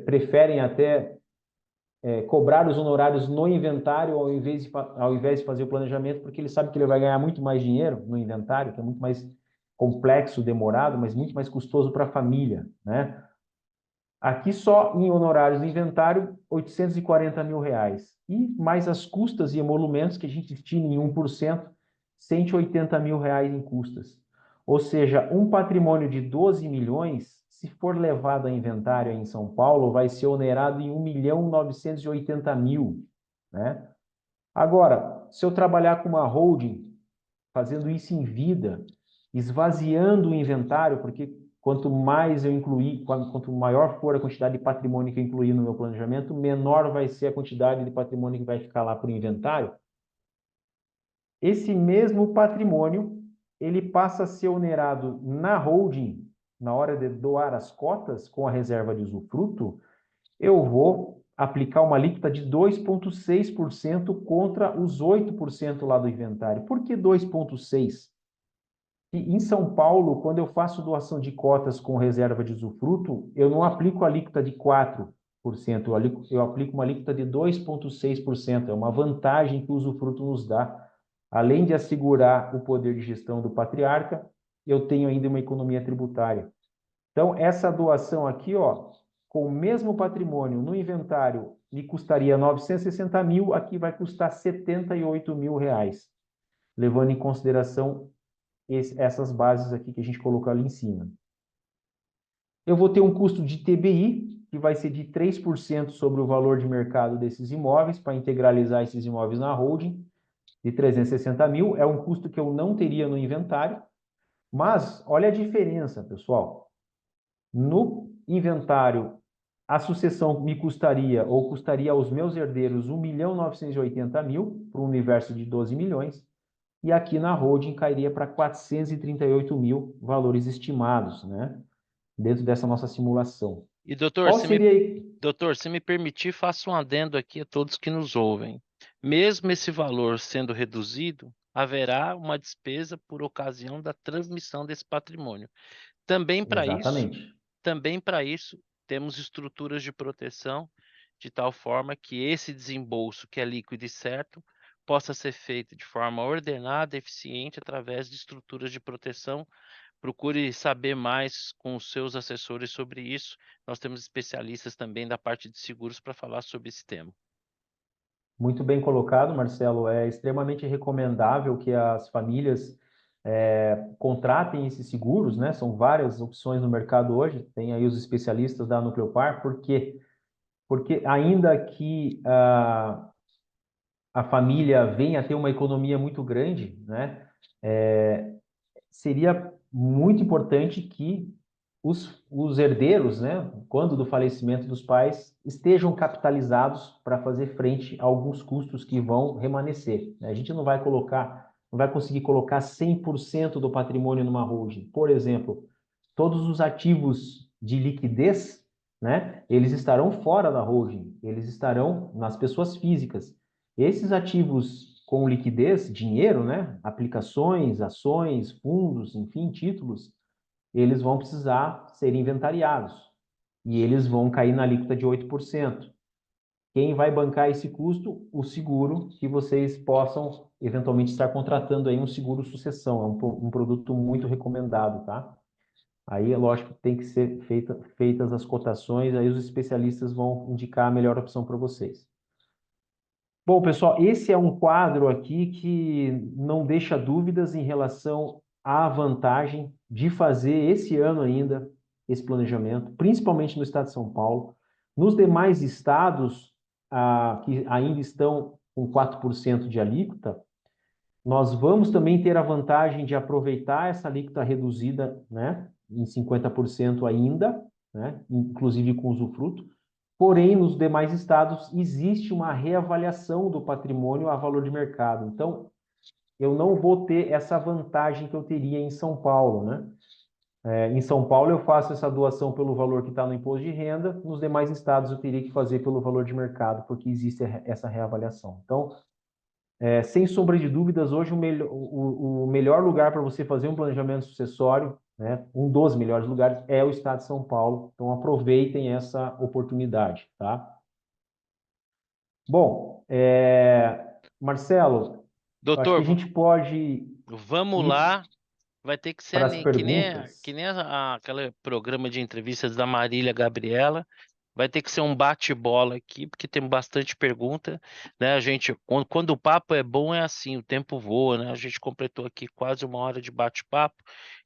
preferem até cobrar os honorários no inventário ao invés de fazer o planejamento, porque ele sabe que ele vai ganhar muito mais dinheiro no inventário, que é muito mais complexo, demorado, mas muito mais custoso para a família, né? Aqui só em honorários do inventário, 840 mil reais. E mais as custas e emolumentos, que a gente estima em 1%, 180 mil reais em custas. Ou seja, um patrimônio de 12 milhões, se for levado a inventário em São Paulo, vai ser onerado em 1.980.000, né? Agora, se eu trabalhar com uma holding, fazendo isso em vida, esvaziando o inventário, porque quanto mais eu incluir, quanto maior for a quantidade de patrimônio que eu incluir no meu planejamento, menor vai ser a quantidade de patrimônio que vai ficar lá para o inventário. Esse mesmo patrimônio, ele passa a ser onerado na holding, na hora de doar as cotas com a reserva de usufruto, eu vou aplicar uma alíquota de 2,6% contra os 8% lá do inventário. Por que 2,6%? E em São Paulo, quando eu faço doação de cotas com reserva de usufruto, eu não aplico a alíquota de 4%, eu aplico uma alíquota de 2,6%. É uma vantagem que o usufruto nos dá. Além de assegurar o poder de gestão do patriarca, eu tenho ainda uma economia tributária. Então, essa doação aqui, ó, com o mesmo patrimônio no inventário, me custaria 960 mil, aqui vai custar 78 mil reais, levando em consideração essas bases aqui que a gente colocou ali em cima. Eu vou ter um custo de TBI, que vai ser de 3% sobre o valor de mercado desses imóveis, para integralizar esses imóveis na holding, de 360 mil. É um custo que eu não teria no inventário, mas olha a diferença, pessoal. No inventário, a sucessão me custaria, ou custaria aos meus herdeiros, 1.980.000, para um universo de 12 milhões, e aqui na holding cairia para 438 mil valores estimados, né? Dentro dessa nossa simulação. E doutor, Qual seria... se me permitir, faço um adendo aqui a todos que nos ouvem. Mesmo esse valor sendo reduzido, haverá uma despesa por ocasião da transmissão desse patrimônio. Também Exatamente. para isso, temos estruturas de proteção de tal forma que esse desembolso, que é líquido e certo, possa ser feito de forma ordenada, eficiente, através de estruturas de proteção. Procure saber mais com os seus assessores sobre isso. Nós temos especialistas também da parte de seguros para falar sobre esse tema. Muito bem colocado, Marcelo. É extremamente recomendável que as famílias contratem esses seguros, né? São várias opções no mercado hoje. Tem aí os especialistas da Nucleopar. Por quê? Porque ainda que a família venha a ter uma economia muito grande, né? Seria muito importante que os herdeiros, né, quando do falecimento dos pais, estejam capitalizados para fazer frente a alguns custos que vão remanescer. A gente não vai conseguir colocar 100% do patrimônio numa holding. Por exemplo, todos os ativos de liquidez, né, eles estarão fora da holding, eles estarão nas pessoas físicas. Esses ativos com liquidez, dinheiro, né, aplicações, ações, fundos, enfim, títulos, eles vão precisar ser inventariados e eles vão cair na alíquota de 8%. Quem vai bancar esse custo? O seguro, que vocês possam eventualmente estar contratando aí um seguro sucessão. É um produto muito recomendado, tá? Aí é lógico que tem que ser feitas as cotações, aí os especialistas vão indicar a melhor opção para vocês. Bom, pessoal, esse é um quadro aqui que não deixa dúvidas em relação à vantagem de fazer esse ano ainda esse planejamento, principalmente no estado de São Paulo. Nos demais estados, que ainda estão com 4% de alíquota, nós vamos também ter a vantagem de aproveitar essa alíquota reduzida, né, em 50% ainda, né, inclusive com usufruto. Porém, nos demais estados existe uma reavaliação do patrimônio a valor de mercado. Então, eu não vou ter essa vantagem que eu teria em São Paulo, né? Em São Paulo eu faço essa doação pelo valor que está no imposto de renda, nos demais estados eu teria que fazer pelo valor de mercado, porque existe essa reavaliação. Então, sem sombra de dúvidas, hoje o melhor lugar para você fazer um planejamento sucessório, né, um dos melhores lugares, é o estado de São Paulo. Então, aproveitem essa oportunidade, tá? Bom, Marcelo, acho que Doutor, a gente pode vamos ir lá. Vai ter que ser para as que perguntas. nem aquele programa de entrevistas da Marília Gabriela. Vai ter que ser um bate-bola aqui, porque tem bastante pergunta, né? A gente, quando o papo é bom, é assim, o tempo voa, né? A gente completou aqui quase 1 hora de bate-papo.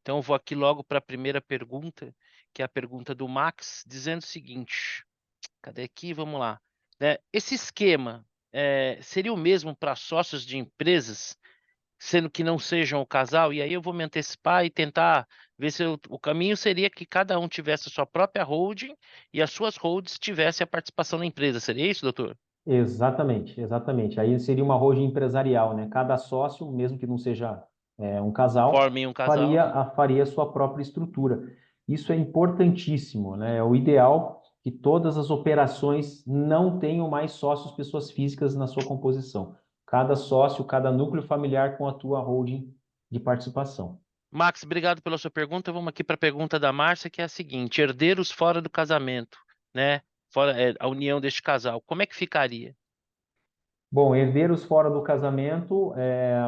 Então, eu vou aqui logo para a primeira pergunta, que é a pergunta do Max, dizendo o seguinte: cadê aqui? Vamos lá. Né? Esse esquema seria o mesmo para sócios de empresas, sendo que não sejam o casal? E aí eu vou me antecipar e tentar ver se o caminho seria que cada um tivesse a sua própria holding e as suas holdings tivessem a participação na empresa. Seria isso, doutor? Exatamente, exatamente. Aí seria uma holding empresarial, né? Cada sócio, mesmo que não seja um casal, Formem um casal. faria a sua própria estrutura. Isso é importantíssimo, né? É o ideal que todas as operações não tenham mais sócios, pessoas físicas na sua composição. Cada sócio, cada núcleo familiar com a tua holding de participação. Max, obrigado pela sua pergunta. Vamos aqui para a pergunta da Márcia, que é a seguinte: herdeiros fora do casamento, né? Fora a união deste casal, como é que ficaria? Bom, herdeiros fora do casamento,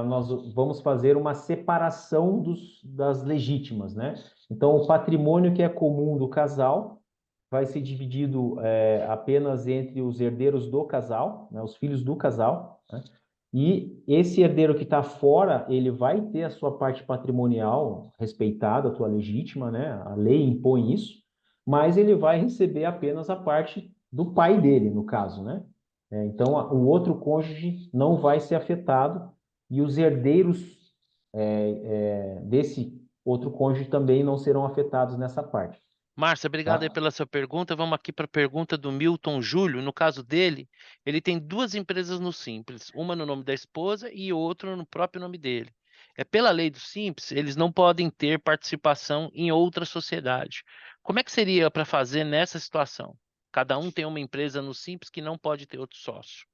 nós vamos fazer uma separação das legítimas, né? Então, o patrimônio que é comum do casal vai ser dividido apenas entre os herdeiros do casal, né? Os filhos do casal, né? E esse herdeiro que está fora, ele vai ter a sua parte patrimonial respeitada, a tua legítima, né? A lei impõe isso, mas ele vai receber apenas a parte do pai dele, no caso, né? Então, o outro cônjuge não vai ser afetado e os herdeiros desse outro cônjuge também não serão afetados nessa parte, Márcia, obrigado aí tá? pela sua pergunta. Vamos aqui para a pergunta do Milton Júlio. No caso dele, ele tem 2 empresas no Simples, uma no nome da esposa e outra no próprio nome dele. Pela lei do Simples, eles não podem ter participação em outra sociedade. Como é que seria para fazer nessa situação? Cada um tem uma empresa no Simples que não pode ter outro sócio.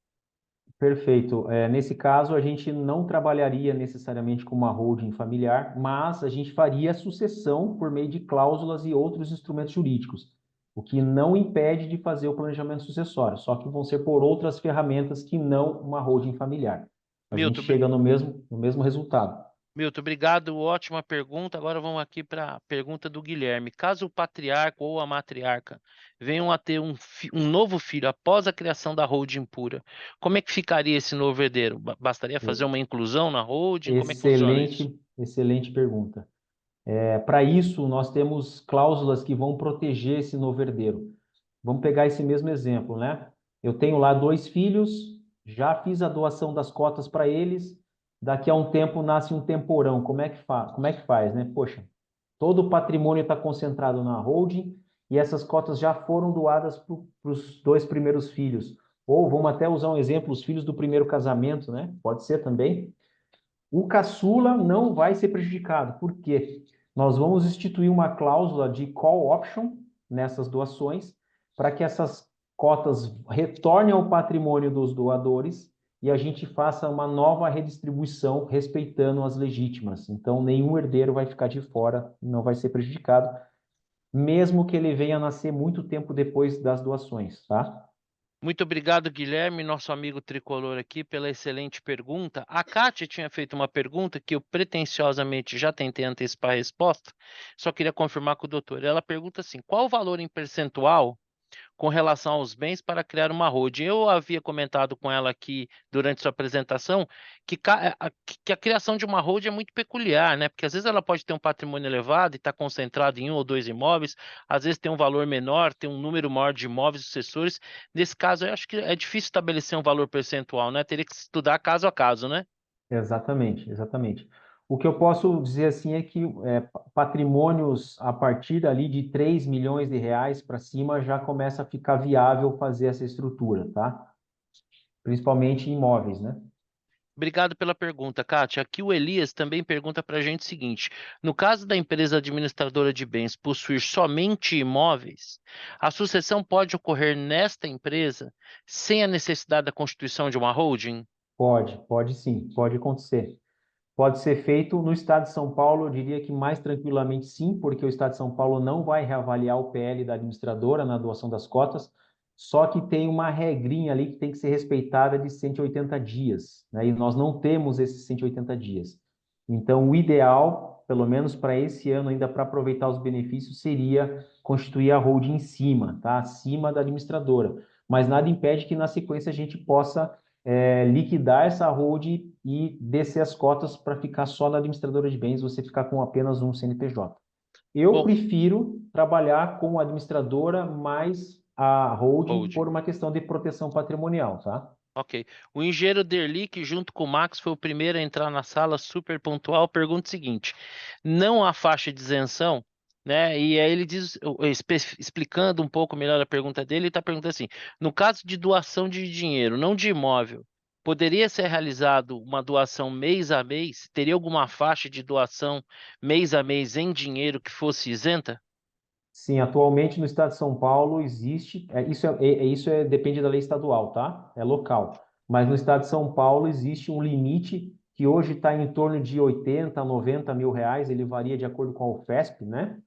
Perfeito. Nesse caso, a gente não trabalharia necessariamente com uma holding familiar, mas a gente faria a sucessão por meio de cláusulas e outros instrumentos jurídicos, o que não impede de fazer o planejamento sucessório, só que vão ser por outras ferramentas que não uma holding familiar. A gente Milton, chega no mesmo resultado. Milton, obrigado. Ótima pergunta. Agora vamos aqui para a pergunta do Guilherme. Caso o patriarca ou a matriarca venham a ter um novo filho após a criação da holding pura, como é que ficaria esse novo herdeiro? Bastaria fazer uma inclusão na holding? Como é que funciona isso? Excelente, excelente pergunta. Para isso, nós temos cláusulas que vão proteger esse novo herdeiro. Vamos pegar esse mesmo exemplo, né? Eu tenho lá 2 filhos, já fiz a doação das cotas para eles, daqui a um tempo nasce um temporão. Como é que faz, né? Poxa, todo o patrimônio está concentrado na holding e essas cotas já foram doadas para os 2 primeiros filhos. Ou vamos até usar um exemplo, os filhos do primeiro casamento, né? Pode ser também. O caçula não vai ser prejudicado. Por quê? Nós vamos instituir uma cláusula de call option nessas doações para que essas cotas retornem ao patrimônio dos doadores e a gente faça uma nova redistribuição respeitando as legítimas. Então, nenhum herdeiro vai ficar de fora, não vai ser prejudicado, mesmo que ele venha a nascer muito tempo depois das doações, tá? Muito obrigado, Guilherme, nosso amigo tricolor aqui, pela excelente pergunta. A Kátia tinha feito uma pergunta que eu pretensiosamente já tentei antecipar a resposta, só queria confirmar com o doutor. Ela pergunta assim: qual o valor em percentual com relação aos bens para criar uma holding. Eu havia comentado com ela aqui durante sua apresentação que a criação de uma holding é muito peculiar, né? Porque às vezes ela pode ter um patrimônio elevado e está concentrado em um ou dois imóveis, às vezes tem um valor menor, tem um número maior de imóveis sucessores. Nesse caso, eu acho que é difícil estabelecer um valor percentual, né? Teria que estudar caso a caso, né? Exatamente, exatamente. O que eu posso dizer assim é que patrimônios a partir ali de 3 milhões de reais para cima já começa a ficar viável fazer essa estrutura, tá? Principalmente em imóveis, né? Obrigado pela pergunta, Kátia. Aqui o Elias também pergunta para a gente o seguinte: no caso da empresa administradora de bens possuir somente imóveis, a sucessão pode ocorrer nesta empresa sem a necessidade da constituição de uma holding? Pode sim, pode acontecer. Pode ser feito no estado de São Paulo, eu diria que mais tranquilamente sim, porque o estado de São Paulo não vai reavaliar o PL da administradora na doação das cotas, só que tem uma regrinha ali que tem que ser respeitada de 180 dias, né? E nós não temos esses 180 dias. Então, o ideal, pelo menos para esse ano, ainda para aproveitar os benefícios, seria constituir a holding em cima, tá? Acima da administradora. Mas nada impede que na sequência a gente possa liquidar essa holding e descer as cotas para ficar só na administradora de bens, você ficar com apenas um CNPJ. Eu Bom, prefiro trabalhar com a administradora mais a holding holding. por uma questão de proteção patrimonial, tá? Ok. O engenheiro Derlick, junto com o Max, foi o primeiro a entrar na sala, super pontual. Pergunta o seguinte: não há faixa de isenção, né? E aí ele diz, explicando um pouco melhor a pergunta dele, ele está perguntando assim: no caso de doação de dinheiro, não de imóvel, poderia ser realizado uma doação mês a mês? Teria alguma faixa de doação mês a mês em dinheiro que fosse isenta? Sim, atualmente no estado de São Paulo existe, depende da lei estadual, tá? É local. Mas no estado de São Paulo existe um limite que hoje está em torno de 80, 90 mil reais, ele varia de acordo com a UFESP, né?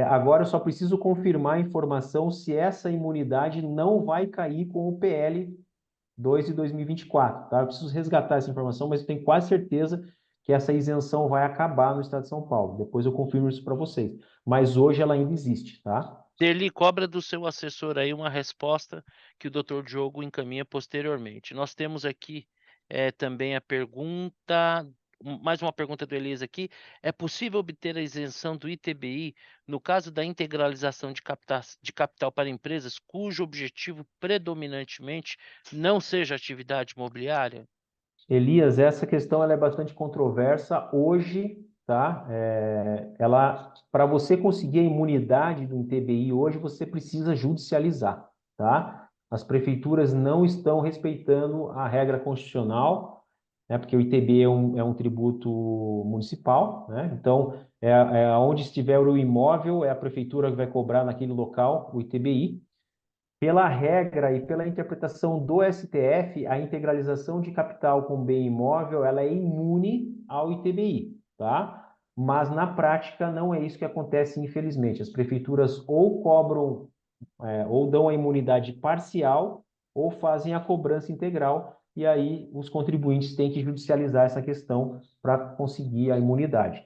Agora eu só preciso confirmar a informação se essa imunidade não vai cair com o PL 2 de 2024, tá? Eu preciso resgatar essa informação, mas eu tenho quase certeza que essa isenção vai acabar no estado de São Paulo. Depois eu confirmo isso para vocês. Mas hoje ela ainda existe, tá? Derli, cobra do seu assessor aí uma resposta que o Dr. Diogo encaminha posteriormente. Nós temos aqui também a pergunta, mais uma pergunta do Elias aqui. É possível obter a isenção do ITBI no caso da integralização de capital para empresas cujo objetivo predominantemente não seja atividade imobiliária? Elias, essa questão ela é bastante controversa hoje, tá? Para você conseguir a imunidade do ITBI hoje, você precisa judicializar, tá? As prefeituras não estão respeitando a regra constitucional, né? Porque o ITBI é um tributo municipal, né? Então, onde estiver o imóvel, é a prefeitura que vai cobrar naquele local o ITBI. Pela regra e pela interpretação do STF, a integralização de capital com bem imóvel, ela é imune ao ITBI, tá? Mas na prática não é isso que acontece, infelizmente. As prefeituras ou cobram, ou dão a imunidade parcial, ou fazem a cobrança integral, e aí os contribuintes têm que judicializar essa questão para conseguir a imunidade.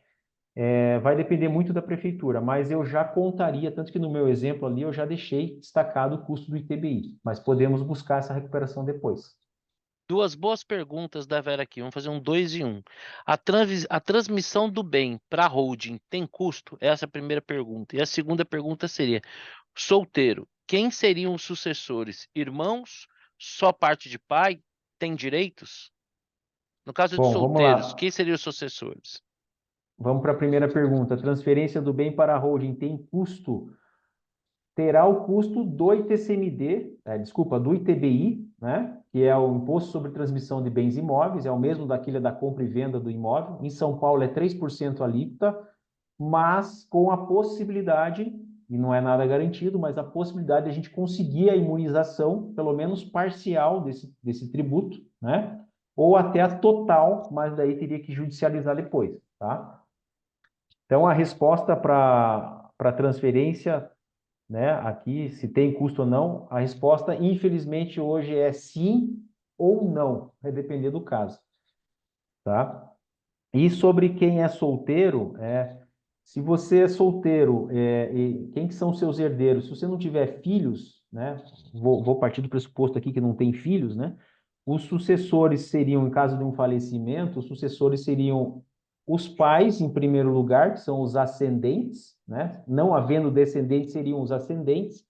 Vai depender muito da prefeitura, mas eu já contaria, tanto que no meu exemplo ali eu já deixei destacado o custo do ITBI, mas podemos buscar essa recuperação depois. Duas boas perguntas da Vera aqui. Vamos fazer um 2 em 1. A transmissão do bem para a holding tem custo? Essa é a primeira pergunta. E a segunda pergunta seria: solteiro, quem seriam os sucessores? Irmãos? Só parte de pai? Tem direitos? No caso de Bom, vamos solteiros, quem lá. seriam os sucessores? Vamos para a primeira pergunta. Transferência do bem para a holding tem custo? Terá o custo do ITCMD, desculpa, do ITBI, né? Que é o Imposto sobre Transmissão de Bens Imóveis, é o mesmo daquele da compra e venda do imóvel. Em São Paulo é 3% alíquota, mas com a possibilidade, e não é nada garantido, mas a possibilidade de a gente conseguir a imunização, pelo menos parcial desse tributo, né? Ou até a total, mas daí teria que judicializar depois, tá? Então, a resposta para transferência, né, aqui, se tem custo ou não, a resposta, infelizmente, hoje é sim ou não, vai depender do caso, tá? E sobre quem é solteiro, se você é solteiro, e quem que são seus herdeiros? Se você não tiver filhos, né? Vou partir do pressuposto aqui que não tem filhos, né? Os sucessores seriam, em caso de um falecimento, os sucessores seriam os pais, em primeiro lugar, que são os ascendentes, né? Não havendo descendentes, seriam os ascendentes,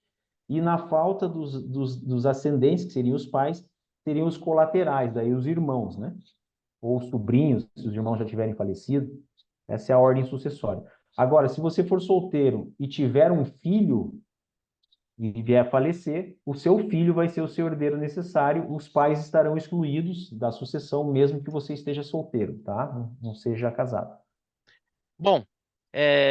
e na falta dos ascendentes, que seriam os pais, seriam os colaterais, daí os irmãos, né? Ou os sobrinhos, se os irmãos já tiverem falecido. Essa é a ordem sucessória. Agora, se você for solteiro e tiver um filho e vier a falecer, o seu filho vai ser o seu herdeiro necessário, os pais estarão excluídos da sucessão, mesmo que você esteja solteiro, tá? Não seja casado. Bom,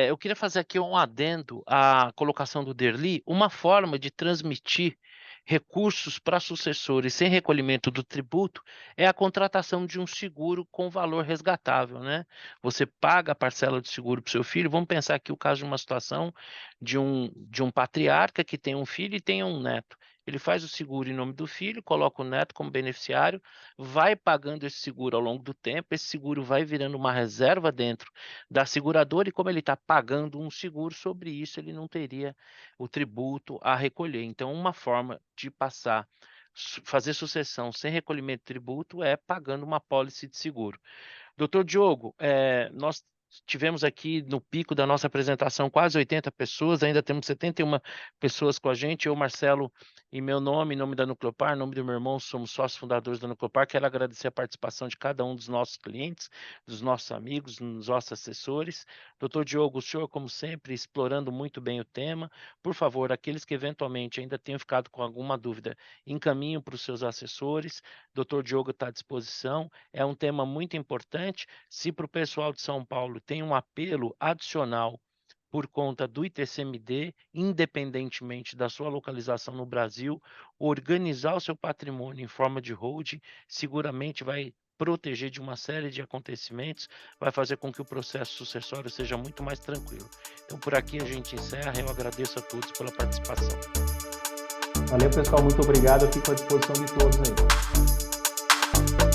eu queria fazer aqui um adendo à colocação do Derli. Uma forma de transmitir recursos para sucessores sem recolhimento do tributo é a contratação de um seguro com valor resgatável, né? Você paga a parcela de seguro para o seu filho. Vamos pensar aqui o caso de uma situação de um patriarca que tem um filho e tem um neto. Ele faz o seguro em nome do filho, coloca o neto como beneficiário, vai pagando esse seguro ao longo do tempo, esse seguro vai virando uma reserva dentro da seguradora, e como ele está pagando um seguro sobre isso, ele não teria o tributo a recolher. Então, uma forma de fazer sucessão sem recolhimento de tributo é pagando uma apólice de seguro. Doutor Diogo, nós tivemos aqui no pico da nossa apresentação quase 80 pessoas, ainda temos 71 pessoas com a gente. Eu, Marcelo, em meu nome, em nome da Nucleopar, em nome do meu irmão, somos sócios fundadores da Nucleopar. Quero agradecer a participação de cada um dos nossos clientes, dos nossos amigos, dos nossos assessores. Doutor Diogo, o senhor, como sempre, explorando muito bem o tema. Por favor, aqueles que eventualmente ainda tenham ficado com alguma dúvida, encaminhem para os seus assessores. Doutor Diogo está à disposição. É um tema muito importante. Se para o pessoal de São Paulo tem um apelo adicional por conta do ITCMD, independentemente da sua localização no Brasil, organizar o seu patrimônio em forma de holding seguramente vai proteger de uma série de acontecimentos, vai fazer com que o processo sucessório seja muito mais tranquilo. Então, por aqui a gente encerra. Eu agradeço a todos pela participação. Valeu, pessoal. Muito obrigado. Eu fico à disposição de todos aí.